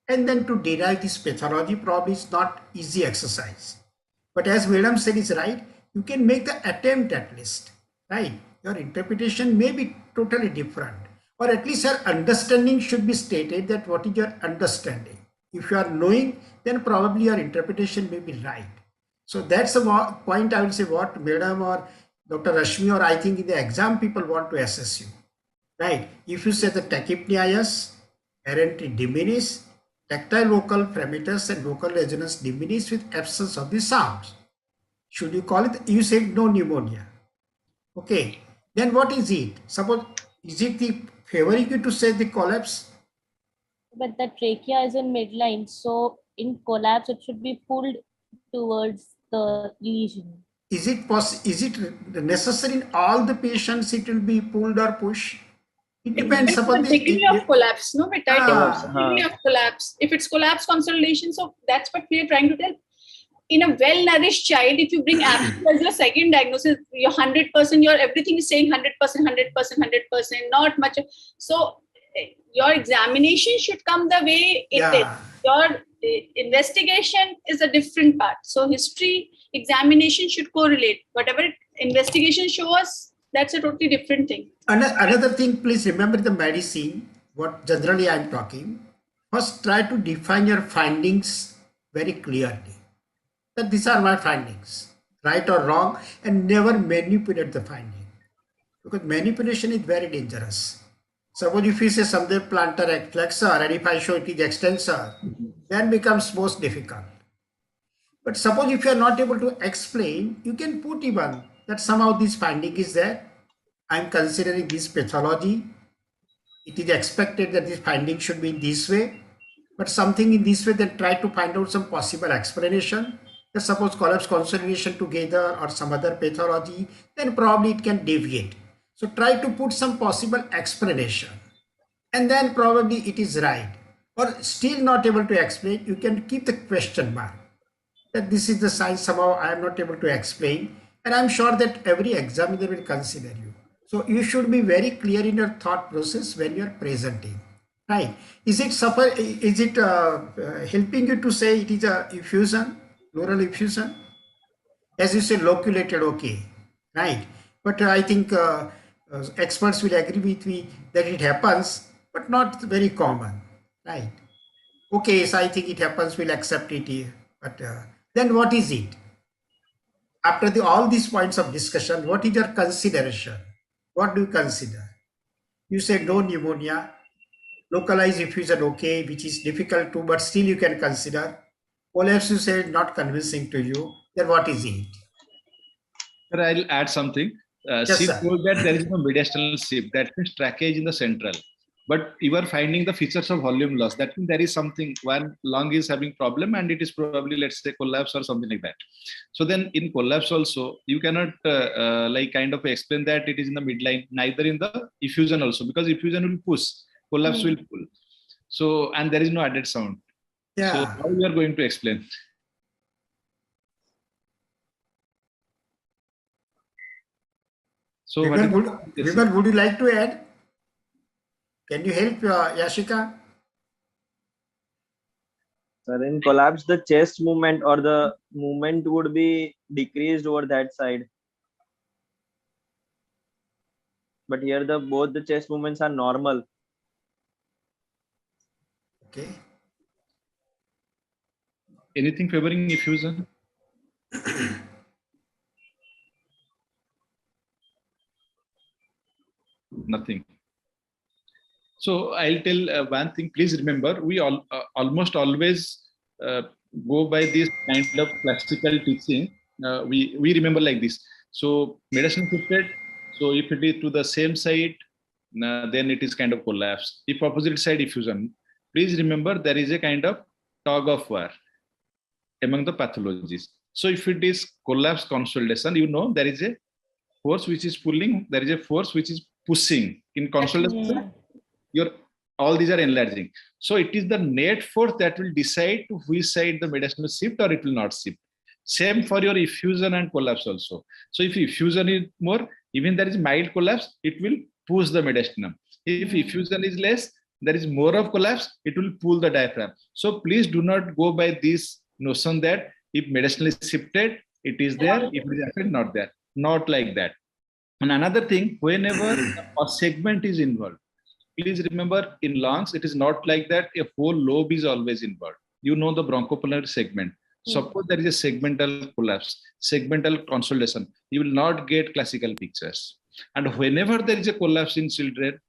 and then to derive this pathology probably is not easy exercise. But as Madam said is right, you can make the attempt at least, right? Your interpretation may be totally different, or at least your understanding should be stated that what is your understanding. If you are knowing, then probably your interpretation may be right. So that's a point I will say what Madam or Dr. Rashmi or I think in the exam people want to assess you, right? If you say the tachypneias, apparently diminish, tactile vocal parameters and vocal resonance diminish with absence of the sounds. Should you call it? You said no pneumonia. Okay. Then what is it? Suppose, is it the favoring you to say the collapse? But the trachea is in midline, so in collapse it should be pulled towards the lesion. Is it necessary in all the patients it will be pulled or pushed? It depends upon the degree of collapse, no? But degree of collapse. If it's collapse consolidation, so that's what we are trying to tell. In a well-nourished child, if you bring abscess as your second diagnosis, your 100%, your everything is saying 100%, 100%, 100%, not much. So your examination should come the way it is. Your investigation is a different part. So history, examination should correlate. Whatever investigation shows us, that's a totally different thing. Another thing, please remember the medicine, what generally I'm talking. First, try to define your findings very clearly. That these are my findings, right or wrong, and never manipulate the finding. Because manipulation is very dangerous. Suppose if you say something plantar flexor, and if I show it is extensor, then becomes most difficult. But suppose if you are not able to explain, you can put even that somehow this finding is there. I'm considering this pathology. It is expected that this finding should be in this way, but something in this way, then try to find out some possible explanation. That suppose collapse consolidation together or some other pathology, then probably it can deviate. So try to put some possible explanation, and then probably it is right. Or still not able to explain, you can keep the question mark. That this is the sign somehow I am not able to explain, and I'm sure that every examiner will consider you. So you should be very clear in your thought process when you are presenting, right? Is it helping you to say it is a effusion, pleural effusion? As you say, loculated, okay, right? But I think experts will agree with me that it happens, but not very common, right? Okay, so I think it happens, we'll accept it here. But then what is it? After all these points of discussion, what is your consideration? What do you consider? You say no pneumonia, localized effusion, okay, which is difficult to, but still you can consider. Collapse, you say not convincing to you. Then what is it? Sir, I'll add something. Yes, She sir. told that there is no mediastinal shift. That means trachea is in the central. But you are finding the features of volume loss. That means there is something, one lung is having problem and it is probably, let's say, collapse or something like that. So then in collapse also, you cannot like kind of explain that it is in the midline, neither in the effusion also, because effusion will push, collapse will pull. So, and there is no added sound. Yeah. So how you are going to explain? So Vimal, would you like to add? Can you help Yashika? Sir, in collapse, the chest movement or the movement would be decreased over that side. But here both the chest movements are normal. Okay. Anything favoring effusion? Nothing. So I'll tell one thing. Please remember, we almost always go by this kind of classical teaching. We remember like this. So meditation shifted. So if it is to the same side, then it is kind of collapse. If opposite side effusion, please remember there is a kind of tug of war among the pathologies. So if it is collapse consolidation, you know there is a force which is pulling, there is a force which is pushing. In consolidation, your all these are enlarging. So it is the net force that will decide to which side the mediastinum will shift or it will not shift. Same for your effusion and collapse also. So if effusion is more, even there is mild collapse, it will push the mediastinum. If effusion is less, there is more of collapse, it will pull the diaphragm. So please do not go by this notion that if mediastinum is shifted, it is there, if it is affected, not there. Not like that. And another thing, whenever a segment is involved, please remember in lungs, it is not like that a whole lobe is always involved. You know the bronchopulmonary segment. Suppose there is a segmental collapse, segmental consolidation, you will not get classical pictures. And whenever there is a collapse in children,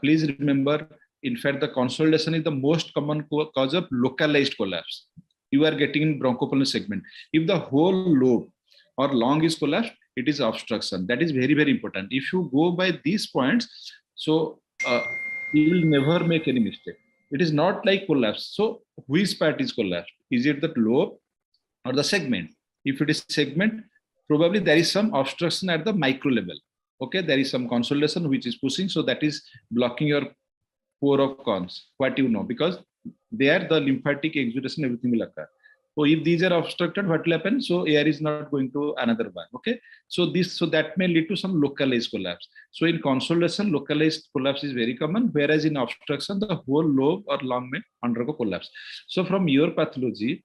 please remember, in fact, the consolidation is the most common cause of localized collapse. You are getting in bronchopulmonary segment. If the whole lobe or lung is collapsed, it is obstruction. That is very, very important. If you go by these points, so you will never make any mistake. It is not like collapse. So which part is collapsed? Is it the lobe or the segment? If it is segment, probably there is some obstruction at the micro level. Okay, there is some consolidation which is pushing, so that is blocking your pore of cons. What you know, because there the lymphatic exudation, everything will occur. So if these are obstructed, what will happen? So air is not going to another one. Okay, so that may lead to some localized collapse. So in consolidation, localized collapse is very common, whereas in obstruction, the whole lobe or lung may undergo collapse. So from your pathology,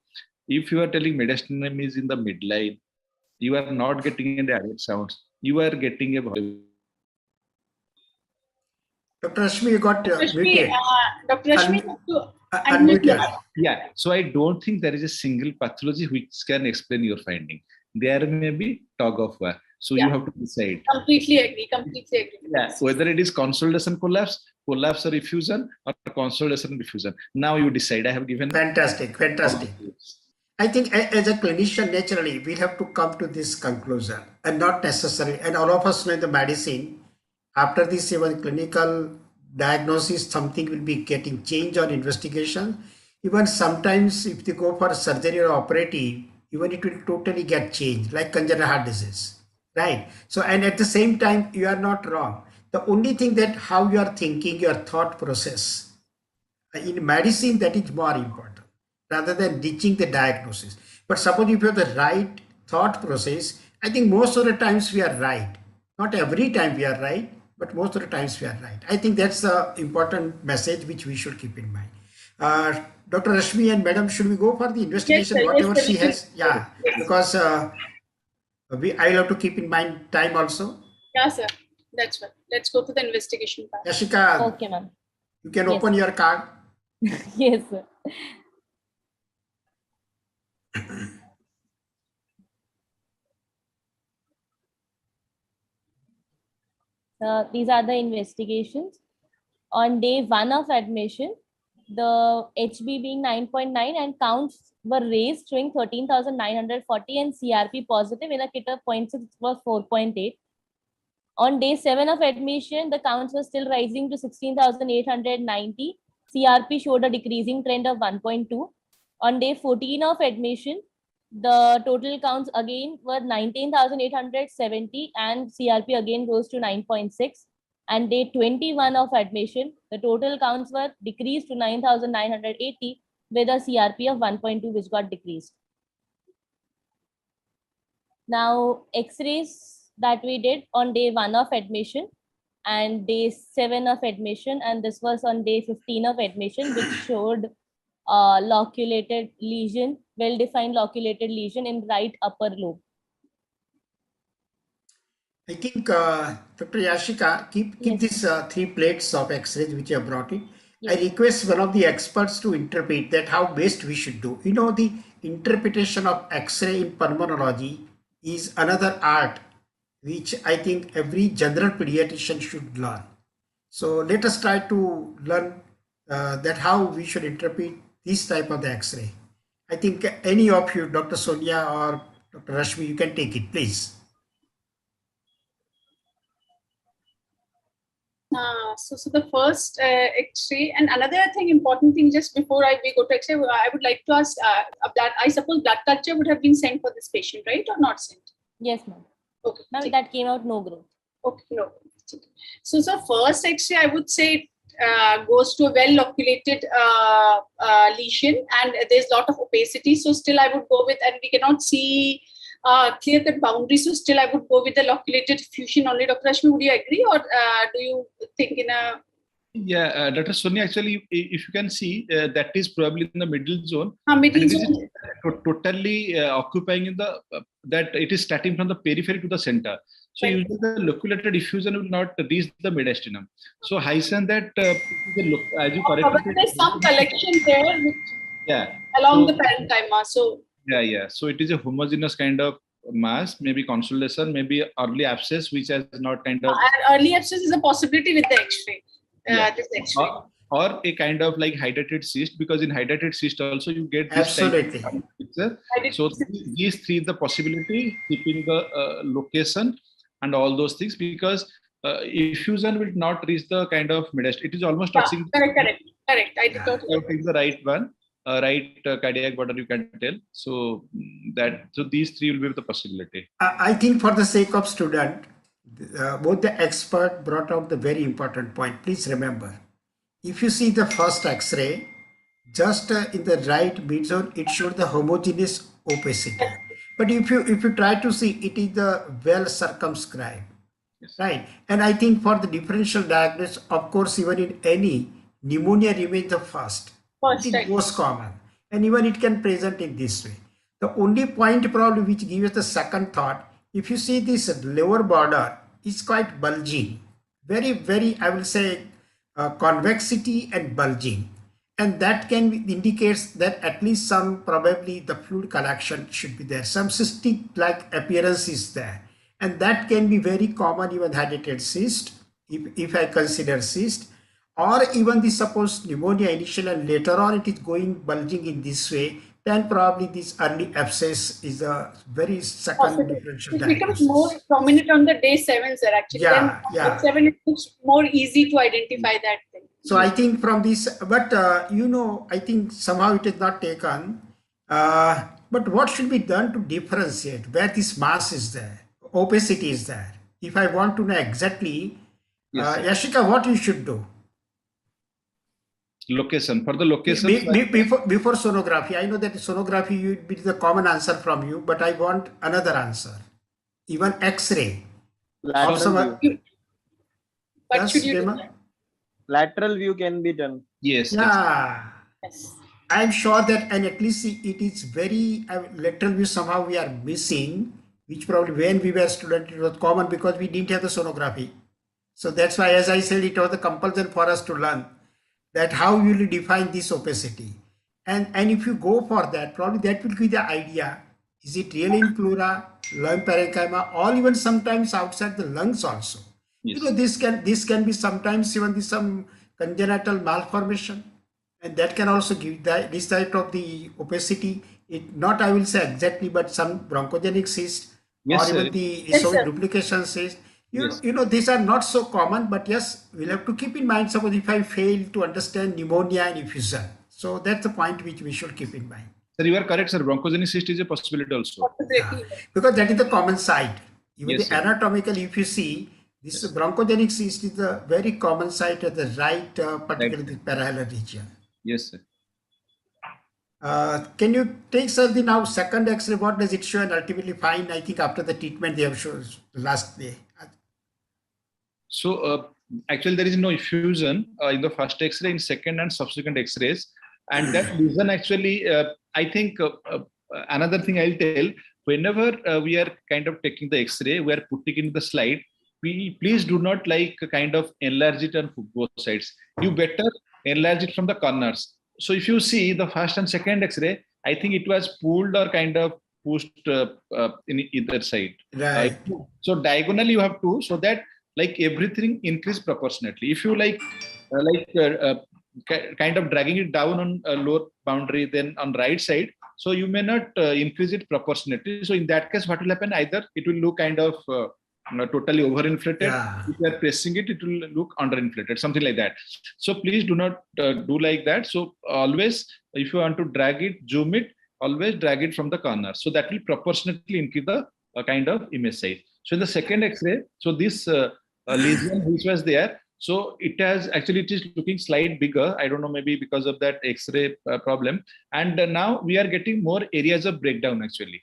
if you are telling mediastinum is in the midline, you are not getting any added sounds. You are getting a Dr. Rashmi, you got muted. Dr. Rashmi, Unmuted. Yeah, so I don't think there is a single pathology which can explain your finding. There may be tug of war. So you have to decide. Completely agree. Completely agree. Yeah, whether it is consolidation collapse or effusion, or consolidation diffusion. Now you decide. I have given. Fantastic, fantastic. I think as a clinician, naturally, we have to come to this conclusion, and not necessarily, and all of us know in the medicine, after this even clinical diagnosis, something will be getting changed or investigation. Even sometimes if they go for surgery or operative, even it will totally get changed, like congenital heart disease, right? So, and at the same time, you are not wrong. The only thing that how you are thinking, your thought process, in medicine, that is more important rather than reaching the diagnosis. But suppose if you have the right thought process, I think most of the times we are right. Not every time we are right, but most of the times we are right. I think that's the important message which we should keep in mind. Dr. Rashmi and Madam, should we go for the investigation, Yes, sir, whatever yes, sir, she has? Yeah, yes. Because I have to keep in mind time also. Yeah, sir. That's right. Let's go to the investigation part. Yashika, Okay, ma'am. you can Yes. open your card. Yes, sir. These are the investigations. On day 1 of admission, the HB being 9.9 and counts were raised, showing 13,940, and CRP positive in a kit of 0.6 was 4.8. On day 7 of admission, the counts were still rising to 16,890. CRP showed a decreasing trend of 1.2. On day 14 of admission, the total counts again were 19,870 and CRP again rose to 9.6. And day 21 of admission, the total counts were decreased to 9,980 with a CRP of 1.2, which got decreased. Now, X-rays that we did on day 1 of admission and day 7 of admission, and this was on day 15 of admission, which showed loculated lesion, well-defined loculated lesion in right upper lobe. I think Dr. Yashika, keep Yes. these 3 plates of X-rays which you have brought in. Yes. I request one of the experts to interpret that how best we should do. You know, the interpretation of X-ray in pulmonology is another art which I think every general pediatrician should learn. So let us try to learn that how we should interpret this type of the X-ray. I think any of you, Dr. Sonia or Dr. Rashmi, you can take it, please. So the first X-ray, and another thing, important thing, just before we go to X-ray, I would like to ask, I suppose blood culture would have been sent for this patient, right, or not sent? Yes, ma'am. Okay. Ma'am, that came out no growth. Okay, no. So first X-ray, I would say goes to a well-loculated lesion, and there's a lot of opacity. So still, I would go with, and we cannot see clear-cut boundaries. So still, I would go with the loculated fusion only. Dr. Rashmi, would you agree, or do you think in a? Yeah, Dr. Sonia, actually, if you can see, that is probably in the middle zone. Middle and zone. It is totally occupying in the that it is starting from the periphery to the center. So Right. usually the loculated diffusion will not reach the mediastinum. So Hyson, that as you correctly There's some collection there, yeah, along so, the parenchyma. So yeah. So it is a homogeneous kind of mass, maybe consolidation, maybe early abscess, which has not kind of and early abscess is a possibility with the X-ray. Yeah. This X-ray. Or a kind of like hydrated cyst, because in hydrated cyst also you get this Absolutely. type of picture. So these three, the possibility, keeping the location and all those things, because effusion will not reach the kind of mediastinum. It is almost touching. Correct. I totally So take the right one, right cardiac border, you can tell. So these three will be the possibility. I think for the sake of student, both the expert brought out the very important point. Please remember, if you see the first X-ray, just in the right midzone, it showed the homogeneous opacity. But if you try to see, it is the well circumscribed, Yes. right? And I think for the differential diagnosis, of course, even in any, pneumonia remains the first. It is right. most common, and even it can present in this way. The only point probably which gives us the second thought, if you see this lower border, is quite bulging, very, I will say, convexity and bulging, and that can indicates that at least some, probably the fluid collection should be there, some cystic like appearance is there, and that can be very common even hydrated cyst, if I consider cyst, or even the suppose pneumonia initial and later on it is going bulging in this way, then probably this early abscess is a very second differential It becomes diagnosis. more prominent on the day 7, sir. Actually, Yeah. Day 7 it looks more easy to identify that thing. So I think from this, but I think somehow it is not taken. But what should be done to differentiate where this mass is there, opacity is there? If I want to know exactly, Yes, Yashika, what you should do? Location, for the location. Before sonography, I know that sonography would be the common answer from you, but I want another answer. Even X-ray. Lateral view. But Yes, should you do Rema? that? Lateral view can be done. Yes. Yeah. Yes. I'm sure that, and at least it is very lateral view somehow we are missing, which probably when we were students it was common because we didn't have the sonography. So that's why, as I said, it was a compulsion for us to learn that how you will define this opacity. And if you go for that, probably that will give the idea, is it really in pleura, lung parenchyma, or even sometimes outside the lungs also. Yes. This can be sometimes even some congenital malformation, and that can also give this type of the opacity. It not, I will say exactly, but some bronchogenic cyst, Yes, or even sir. the Yes, sir. duplication cyst. Yes. These are not so common, but yes, we'll have to keep in mind. Suppose if I fail to understand pneumonia and effusion, so that's the point which we should keep in mind. Sir, you are correct, sir. Bronchogenic cyst is a possibility also. Because that is the common site. Even Yes, the sir. anatomical, if you see, this bronchogenic cyst is a very common site at the right, particularly the parahilar region. Yes, sir. Can you take, sir, the now second X-ray? What does it show? And ultimately find, I think after the treatment they have shown last day. So actually there is no effusion in the first X-ray, in second and subsequent X-rays, and that reason actually I think another thing I'll tell, whenever we are kind of taking the X-ray, we are putting in the slide, we please do not like kind of enlarge it on both sides. You better enlarge it from the corners. So if you see the first and second X-ray, I think it was pulled or kind of pushed in either side. Right. So diagonally you have to, so that like everything increase proportionately. If you kind of dragging it down on a lower boundary, then on right side, so you may not increase it proportionately. So in that case, what will happen? Either it will look kind of totally overinflated. Yeah. If you are pressing it, it will look underinflated, something like that. So please do not do like that. So always, if you want to drag it, zoom it, always drag it from the corner. So that will proportionately increase the kind of image size. So in the second X-ray, so this lesion which was there, so it has actually, it is looking slightly bigger. I don't know, maybe because of that X-ray problem. And now we are getting more areas of breakdown actually.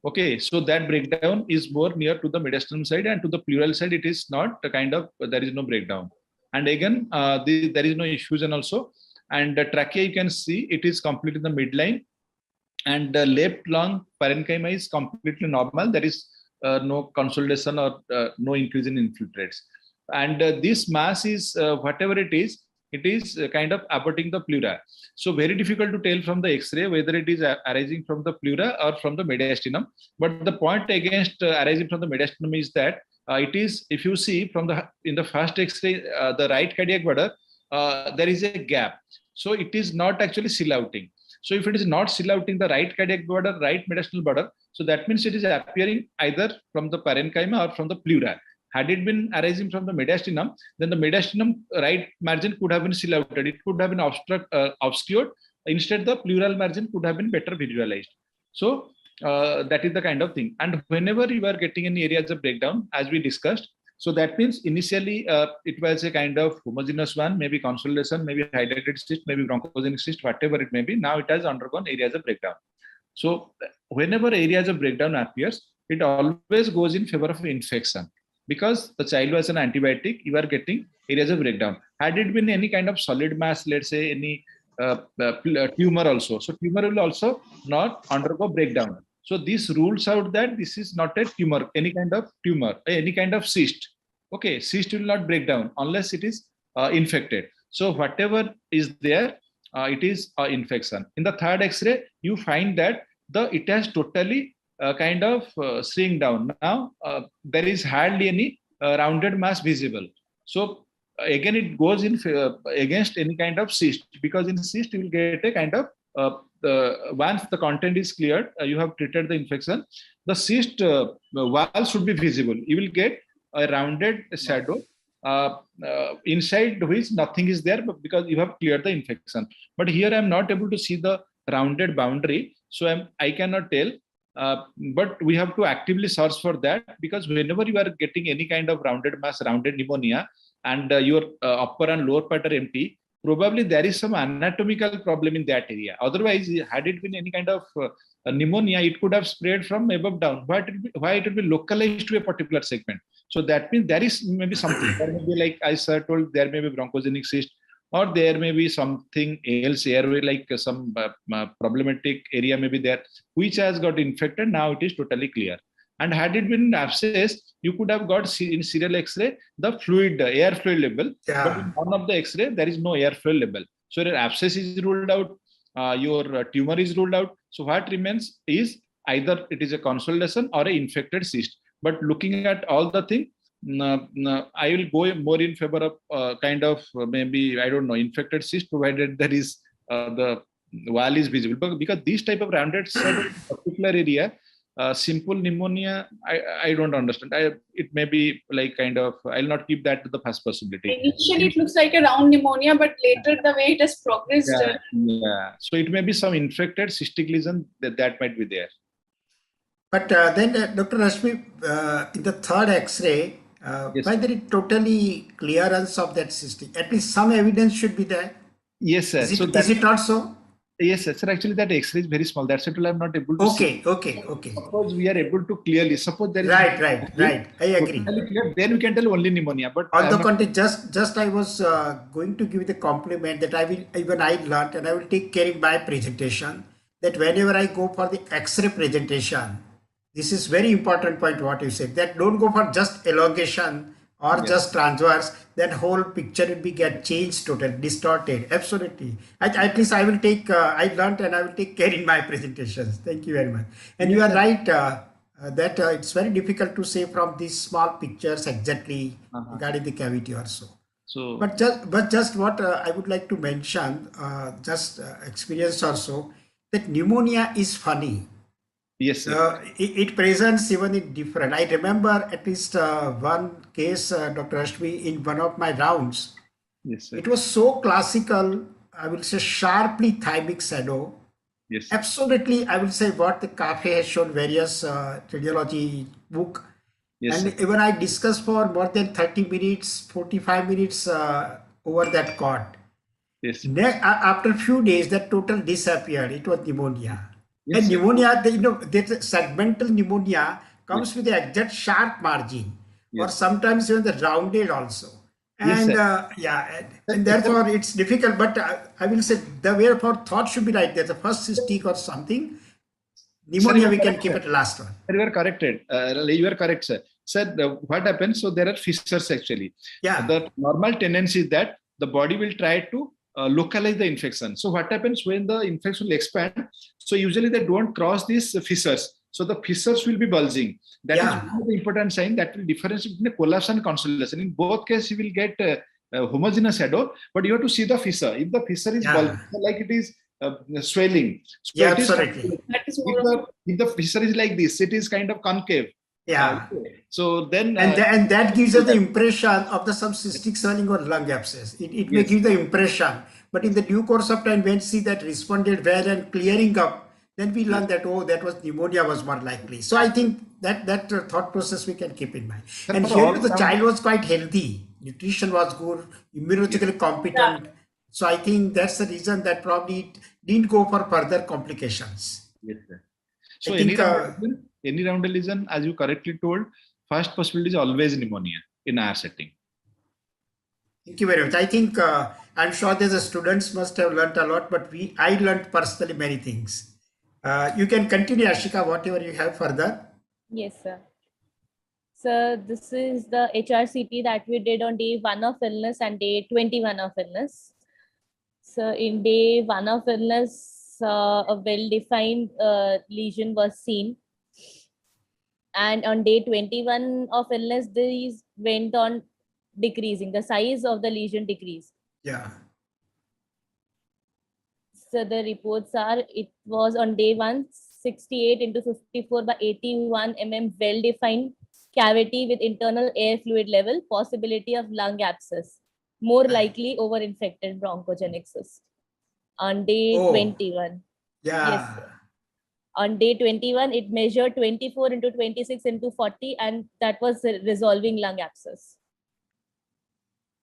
Okay, so that breakdown is more near to the mediastinum side, and to the pleural side, it is not a kind of, there is no breakdown. And again, there is no effusion also. And the trachea, you can see it is completely in the midline. And the left lung parenchyma is completely normal. There is no consolidation or no increase in infiltrates. And this mass is, whatever it is kind of aborting the pleura. So very difficult to tell from the X-ray whether it is arising from the pleura or from the mediastinum. But the point against arising from the mediastinum is that it is, if you see from the in the first X-ray, the right cardiac border, there is a gap. So it is not actually silhouetting. So if it is not silhouetting the right cardiac border, right mediastinal border, so that means it is appearing either from the parenchyma or from the pleura. Had it been arising from the mediastinum, then the mediastinum right margin could have been silhouetted. It could have been obscured. Instead, the pleural margin could have been better visualized. So that is the kind of thing. And whenever you are getting any areas of breakdown, as we discussed, so that means initially it was a kind of homogeneous one, maybe consolidation, maybe hydrated cyst, maybe bronchogenic cyst, whatever it may be. Now it has undergone areas of breakdown. So whenever areas of breakdown appears, it always goes in favor of infection. Because the child was an antibiotic, you are getting areas of breakdown. Had it been any kind of solid mass, let's say any tumor also, so tumor will also not undergo breakdown. So this rules out that this is not a tumor, any kind of tumor, any kind of cyst. Okay, cyst will not break down unless it is infected. So whatever is there, it is infection. In the third X-ray, you find that it has totally kind of shrink down. Now there is hardly any rounded mass visible. So again, it goes in against any kind of cyst, because in cyst you will get a kind of once the content is cleared, you have treated the infection, the cyst wall should be visible. You will get a rounded shadow inside which nothing is there, but because you have cleared the infection. But here I am not able to see the rounded boundary, so I cannot tell. But we have to actively search for that, because whenever you are getting any kind of rounded mass, rounded pneumonia, and your upper and lower part are empty, probably there is some anatomical problem in that area. Otherwise, had it been any kind of pneumonia, it could have spread from above down. Why it will be localized to a particular segment? So that means there is maybe something. There may be, like I told, there may be bronchogenic cyst, or there may be something else, airway, like some problematic area may be there, which has got infected. Now it is totally clear. And had it been abscess, you could have got in serial X-ray the fluid, air fluid level. Yeah. But in one of the X-ray, there is no air fluid level. So your abscess is ruled out, your tumor is ruled out. So what remains is either it is a consolidation or an infected cyst. But looking at all the things, I will go more in favor of kind of maybe, I don't know, infected cyst, provided there is the wall is visible. But because this type of rounded particular area, simple pneumonia, I don't understand. It may be like kind of, I'll not keep that to the first possibility. Initially, it looks like a round pneumonia, but later the way it has progressed. Yeah. So it may be some infected cystic lesion that might be there. But then, Dr. Rashmi, in the third X-ray, Yes. why there is totally clearance of that cystic? At least some evidence should be there. Yes, sir. Is it not so? Yes, sir. Actually, that X-ray is very small. That's why I'm not able to see. Okay. Suppose we are able to clearly, suppose there is Right. I agree. clear, then we can tell only pneumonia. But On the contrary, just I was going to give the compliment that I learned, and I will take care in my presentation, that whenever I go for the X-ray presentation, this is very important point what you said, that don't go for just elongation or just transverse, that whole picture will be get changed, totally distorted. Absolutely. At least I will take, I learned and I will take care in my presentations. Thank you very much. And you are right that it's very difficult to say from these small pictures exactly regarding the cavity or so. So, But just what I would like to mention, just experience also, that pneumonia is funny. Yes, sir. It presents even in different. I remember at least one case, Dr. Ashmi, in one of my rounds. Yes, sir. It was so classical, I will say sharply thymic shadow. Yes, sir. Absolutely, I will say what the cafe has shown various radiology book. Yes, And sir. even I discussed for more than 30 minutes, 45 minutes over that cot. Yes, sir. After a few days, that total disappeared. It was pneumonia. Yes, And sir. pneumonia, that segmental pneumonia comes Yes. with the exact sharp margin, or Yes. sometimes even the rounded also. Yes, And sir. and Sir, therefore it's difficult. But I will say the way for thought should be right. There's a first cystic or something. sir, you Pneumonia are we can correct, keep sir. it last one. Sir, you are corrected. You are correct, sir. Sir, what happens? So there are fissures actually. Yeah. The normal tendency is that the body will try to localize the infection. So what happens when the infection will expand? So usually they don't cross these fissures. So the fissures will be bulging. That is Yeah. one of the important sign that will differentiate between a collapse and consolidation. In both cases, you will get homogeneous shadow, but you have to see the fissure. If the fissure is Yeah. bulging, like it is swelling, so Yeah, it is. absolutely. That is more of If the fissure is like this, it is kind of concave. Yeah. So then, And that gives us the impression of the some cystic swelling or lung abscess. It may yes, give the impression, but in the due course of time, when see that responded well and clearing up, then we learn that, oh, that was pneumonia was more likely. So I think that thought process we can keep in mind. sir, And for here all too, the some, child was quite healthy, nutrition was good, immunologically competent. So I think that's the reason that probably it didn't go for further complications. yes, sir. I So think, any round lesion, as you correctly told, first possibility is always pneumonia in our setting. Thank you very much. I think I'm sure the students must have learned a lot, but I learned personally many things. You can continue, Ashika, whatever you have further. Yes, sir. So this is the HRCT that we did on day 1 of illness and day 21 of illness. So in day 1 of illness, a well-defined lesion was seen. And on day 21 of illness, these went on decreasing. The size of the lesion decreased. Yeah. So the reports are, it was on day 1, 68 into 54 by 81 mm well-defined cavity with internal air fluid level, possibility of lung abscess, more likely over-infected bronchogenic cyst. On day 21. Yeah. Yes, sir. On day 21, it measured 24 into 26 into 40, and that was resolving lung abscess.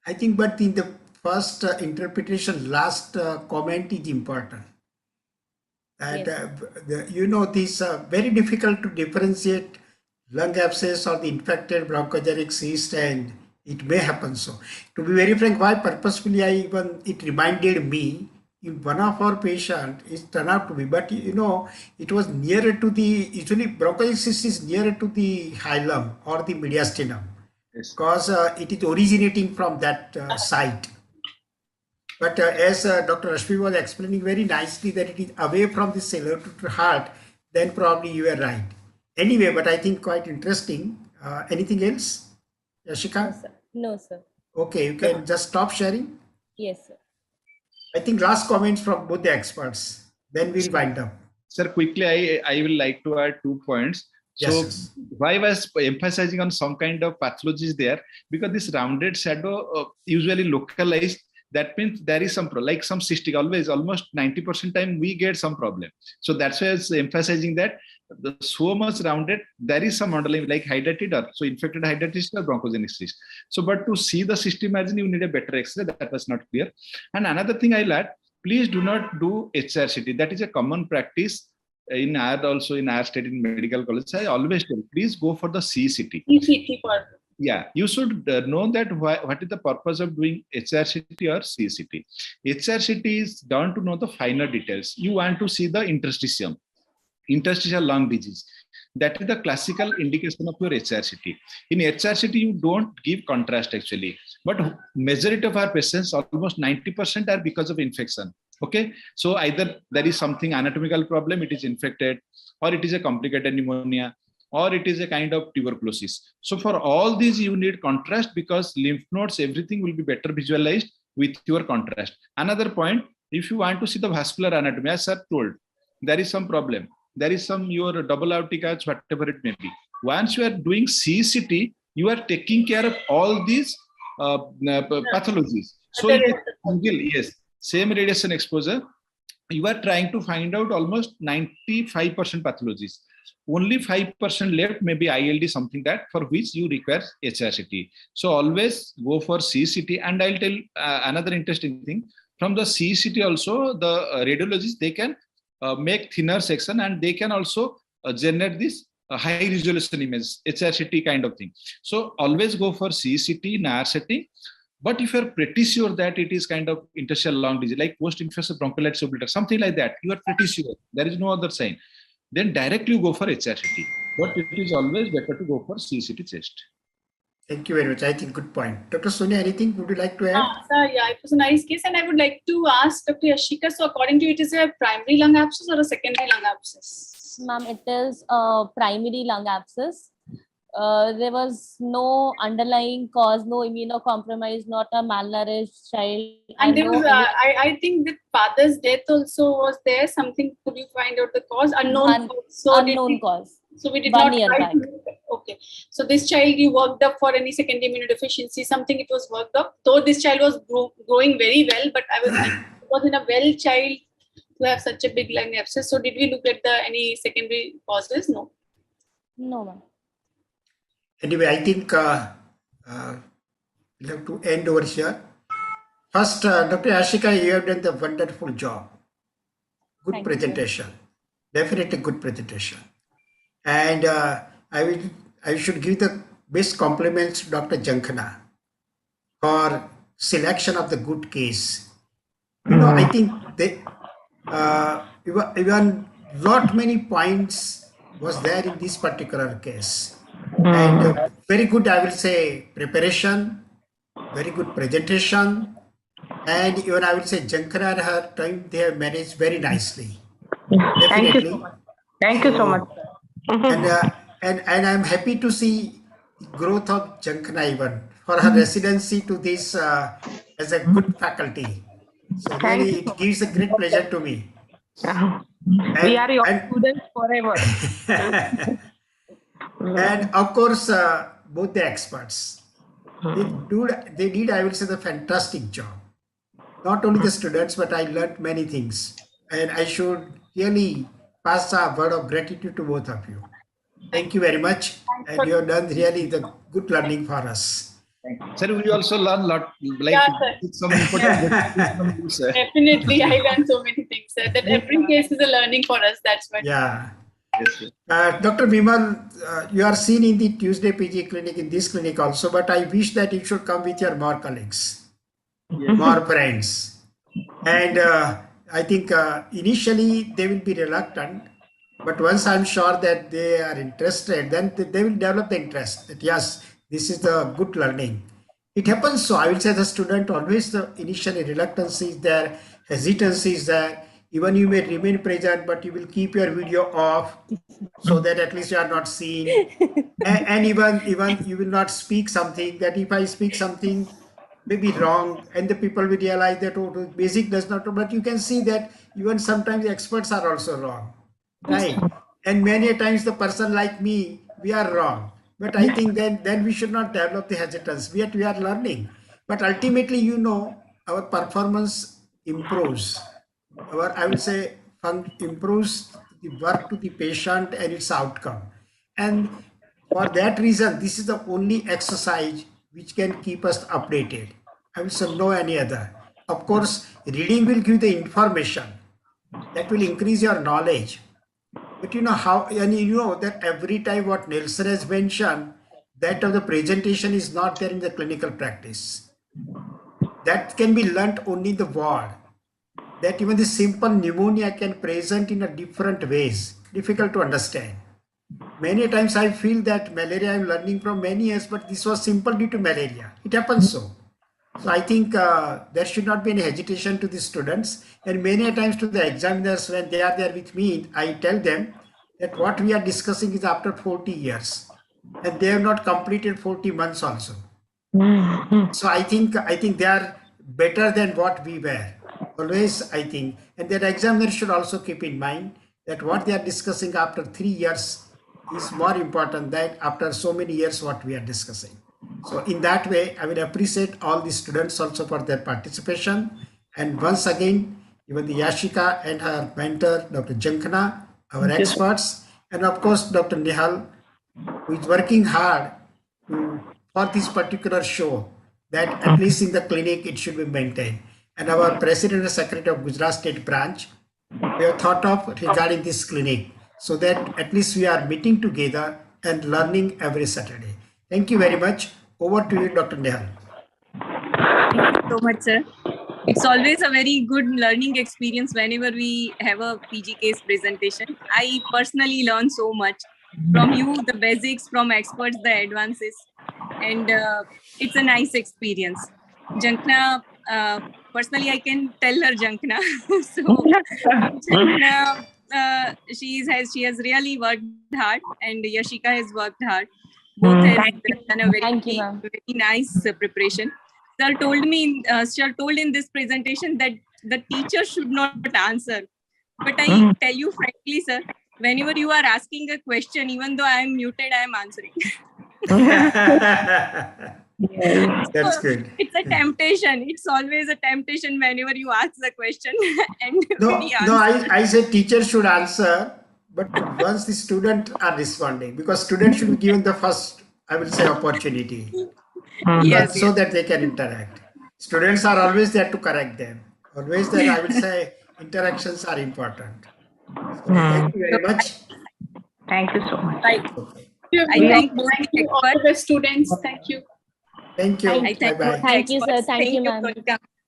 I think, but in the first interpretation, last comment is important. And Yes. these very difficult to differentiate lung abscess or the infected bronchogenic cyst, and it may happen. So, to be very frank, why purposefully it reminded me in one of our patient, it turned out to be, but it was nearer to usually bronchogenic cyst is nearer to the hilum or the mediastinum, Yes. because it is originating from that site. But as Dr. Rashmi was explaining very nicely that it is away from the cellular to heart, then probably you are right. Anyway, but I think quite interesting. Anything else, Yashika? No, sir. No, sir. Okay, you can just stop sharing. Yes, sir. I think last comments from both the experts. Then we'll wind up. Sir, quickly, I will like to add 2 points. So Yes. why I was emphasizing on some kind of pathologies there? Because this rounded shadow usually localized. That means there is some like some cystic, almost 90% time we get some problem. So that's why I was emphasizing that the so much rounded, there is some underlying like hydrated or so infected hydrated or bronchogenic cyst. So, but to see the system margin, you need a better X-ray. That was not clear. And another thing I'll add, please do not do HRCT. That is a common practice in our state in medical college. I always tell, please go for the CCT. CCT part. Yeah, you should know that what is the purpose of doing HRCT or CCT. HRCT is done to know the finer details. You want to see the interstitial lung disease. That is the classical indication of your HRCT. In HRCT, you don't give contrast actually, but majority of our patients, almost 90% are because of infection. Okay, so either there is something anatomical problem, it is infected, or it is a complicated pneumonia, or it is a kind of tuberculosis. So for all these, you need contrast because lymph nodes, everything will be better visualized with your contrast. Another point, if you want to see the vascular anatomy, as sir told, there is some problem. there is some your double aortic arch, whatever it may be. Once you are doing CCT, you are taking care of all these pathologies. So it is single, yes, same radiation exposure. You are trying to find out almost 95% pathologies. Only 5% left may be ILD, something that for which you require HRCT. So always go for CCT. And I'll tell another interesting thing. From the CCT also, the radiologists, they can make thinner section, and they can also generate this high resolution image, HRCT kind of thing. So always go for CCT in our setting. But if you're pretty sure that it is kind of interstitial lung disease, like post-infectious bronchiolitis obliterans, something like that, you are pretty sure there is no other sign, then directly go for HRCT. But it is always better to go for CCT chest. Thank you very much. I think good point. Dr. Sonia, anything would you like to add? Sir, yeah, it was a nice case, and I would like to ask Dr. Yashika. So, according to you, it is a primary lung abscess or a secondary lung abscess? Ma'am, it is a primary lung abscess. There was no underlying cause, no immunocompromised, not a malnourished child. And there was, I think the father's death also was there. Something, could you find out the cause? Unknown cause. So unknown cause. So we did 1 not year back. Okay. So this child you worked up for any secondary immunodeficiency, something it was worked up. Though this child was growing very well, but it was in a well child to have such a big lung abscess. So did we look at any secondary causes? No. No, ma'am. Anyway, I think we'll have to end over here. First, Dr. Ashika, you have done the wonderful job. Good Thank presentation. Definitely good presentation. And I should give the best compliments to Dr. Jankana for selection of the good case. You know, I think they even not many points was there in this particular case. And very good, I will say, preparation, very good presentation, and even I will say Jankana and her time, they have managed very nicely. Definitely. Thank you so much. And I'm happy to see growth of Jankana even for her residency to this as a good faculty. So really, it gives a great pleasure to me. We are your students forever. And of course, both the experts, they did, I would say, the fantastic job. Not only the students, but I learned many things. And I should really pass a word of gratitude to both of you. Thank you very much. And you have done really the good learning for us. Sir, we also learn a lot. Like some important sir. Definitely, I learned so many things, sir. That every case is a learning for us. That's why. Yeah. Yes, Dr. Vimal, you are seen in the Tuesday PG clinic, in this clinic also, but I wish that you should come with your more colleagues, more friends. And I think initially they will be reluctant, but once I'm sure that they are interested, then they will develop the interest that yes, this is the good learning. It happens so. I will say the student always the initially reluctance is there, hesitancy is there. Even you may remain present, but you will keep your video off so that at least you are not seen. And even you will not speak something that if I speak something may be wrong, and the people will realize that oh, basic does not. But you can see that even sometimes the experts are also wrong, right? And many times the person like me, we are wrong. But I think then we should not develop the hesitance. We are learning, but ultimately, you know, our performance improves. I will say improves the work to the patient and its outcome. And for that reason, this is the only exercise which can keep us updated. I will say no any other. Of course, reading will give the information that will increase your knowledge. But you know how, and you know that every time what Nelson has mentioned, that of the presentation is not there in the clinical practice. That can be learnt only in the ward. That even the simple pneumonia can present in a different ways, difficult to understand. Many times I feel that malaria I'm learning from many years, but this was simple due to malaria. It happens so. So I think there should not be any hesitation to the students, and many times to the examiners when they are there with me, I tell them that what we are discussing is after 40 years, and they have not completed 40 months also. So I think they are better than what we were. Always, I think, and that examiner should also keep in mind that what they are discussing after 3 years is more important than after so many years what we are discussing. So in that way, I will appreciate all the students also for their participation. And once again, even the Yashika and her mentor, Dr. Jankana, our experts, and of course, Dr. Nihal, who is working hard for this particular show, that at least in the clinic, it should be maintained. And our President and Secretary of Gujarat State Branch, we have thought of regarding this clinic, so that at least we are meeting together and learning every Saturday. Thank you very much. Over to you, Dr. Nehal. Thank you so much, sir. It's always a very good learning experience whenever we have a PG case presentation. I personally learn so much from you, the basics, from experts, the advances, and it's a nice experience. Jankna, personally, I can tell her Jankna. So Jankna, she has really worked hard, and Yashika has worked hard. Both have done a very nice preparation. Sir told in this presentation that the teacher should not answer. But I tell you frankly, sir, whenever you are asking a question, even though I am muted, I am answering. That's good. It's a temptation. It's always a temptation whenever you ask the question. And no, I said teacher should answer, but once the students are responding, because students should be given the first, I will say, opportunity. Yes, so that they can interact. Students are always there to correct them. Always there, I will say, interactions are important. So thank you very much. Thank you so much. I thank both the all the students. Thank you. Thank you. I thank Bye-bye. Thank you, sir. Thank you, ma'am.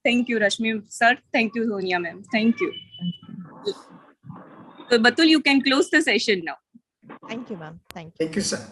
Thank you, Rashmi sir. Thank you, Sonia ma'am. Thank you. So, Batul, you can close the session now. Thank you, ma'am. Thank you. Thank you, sir.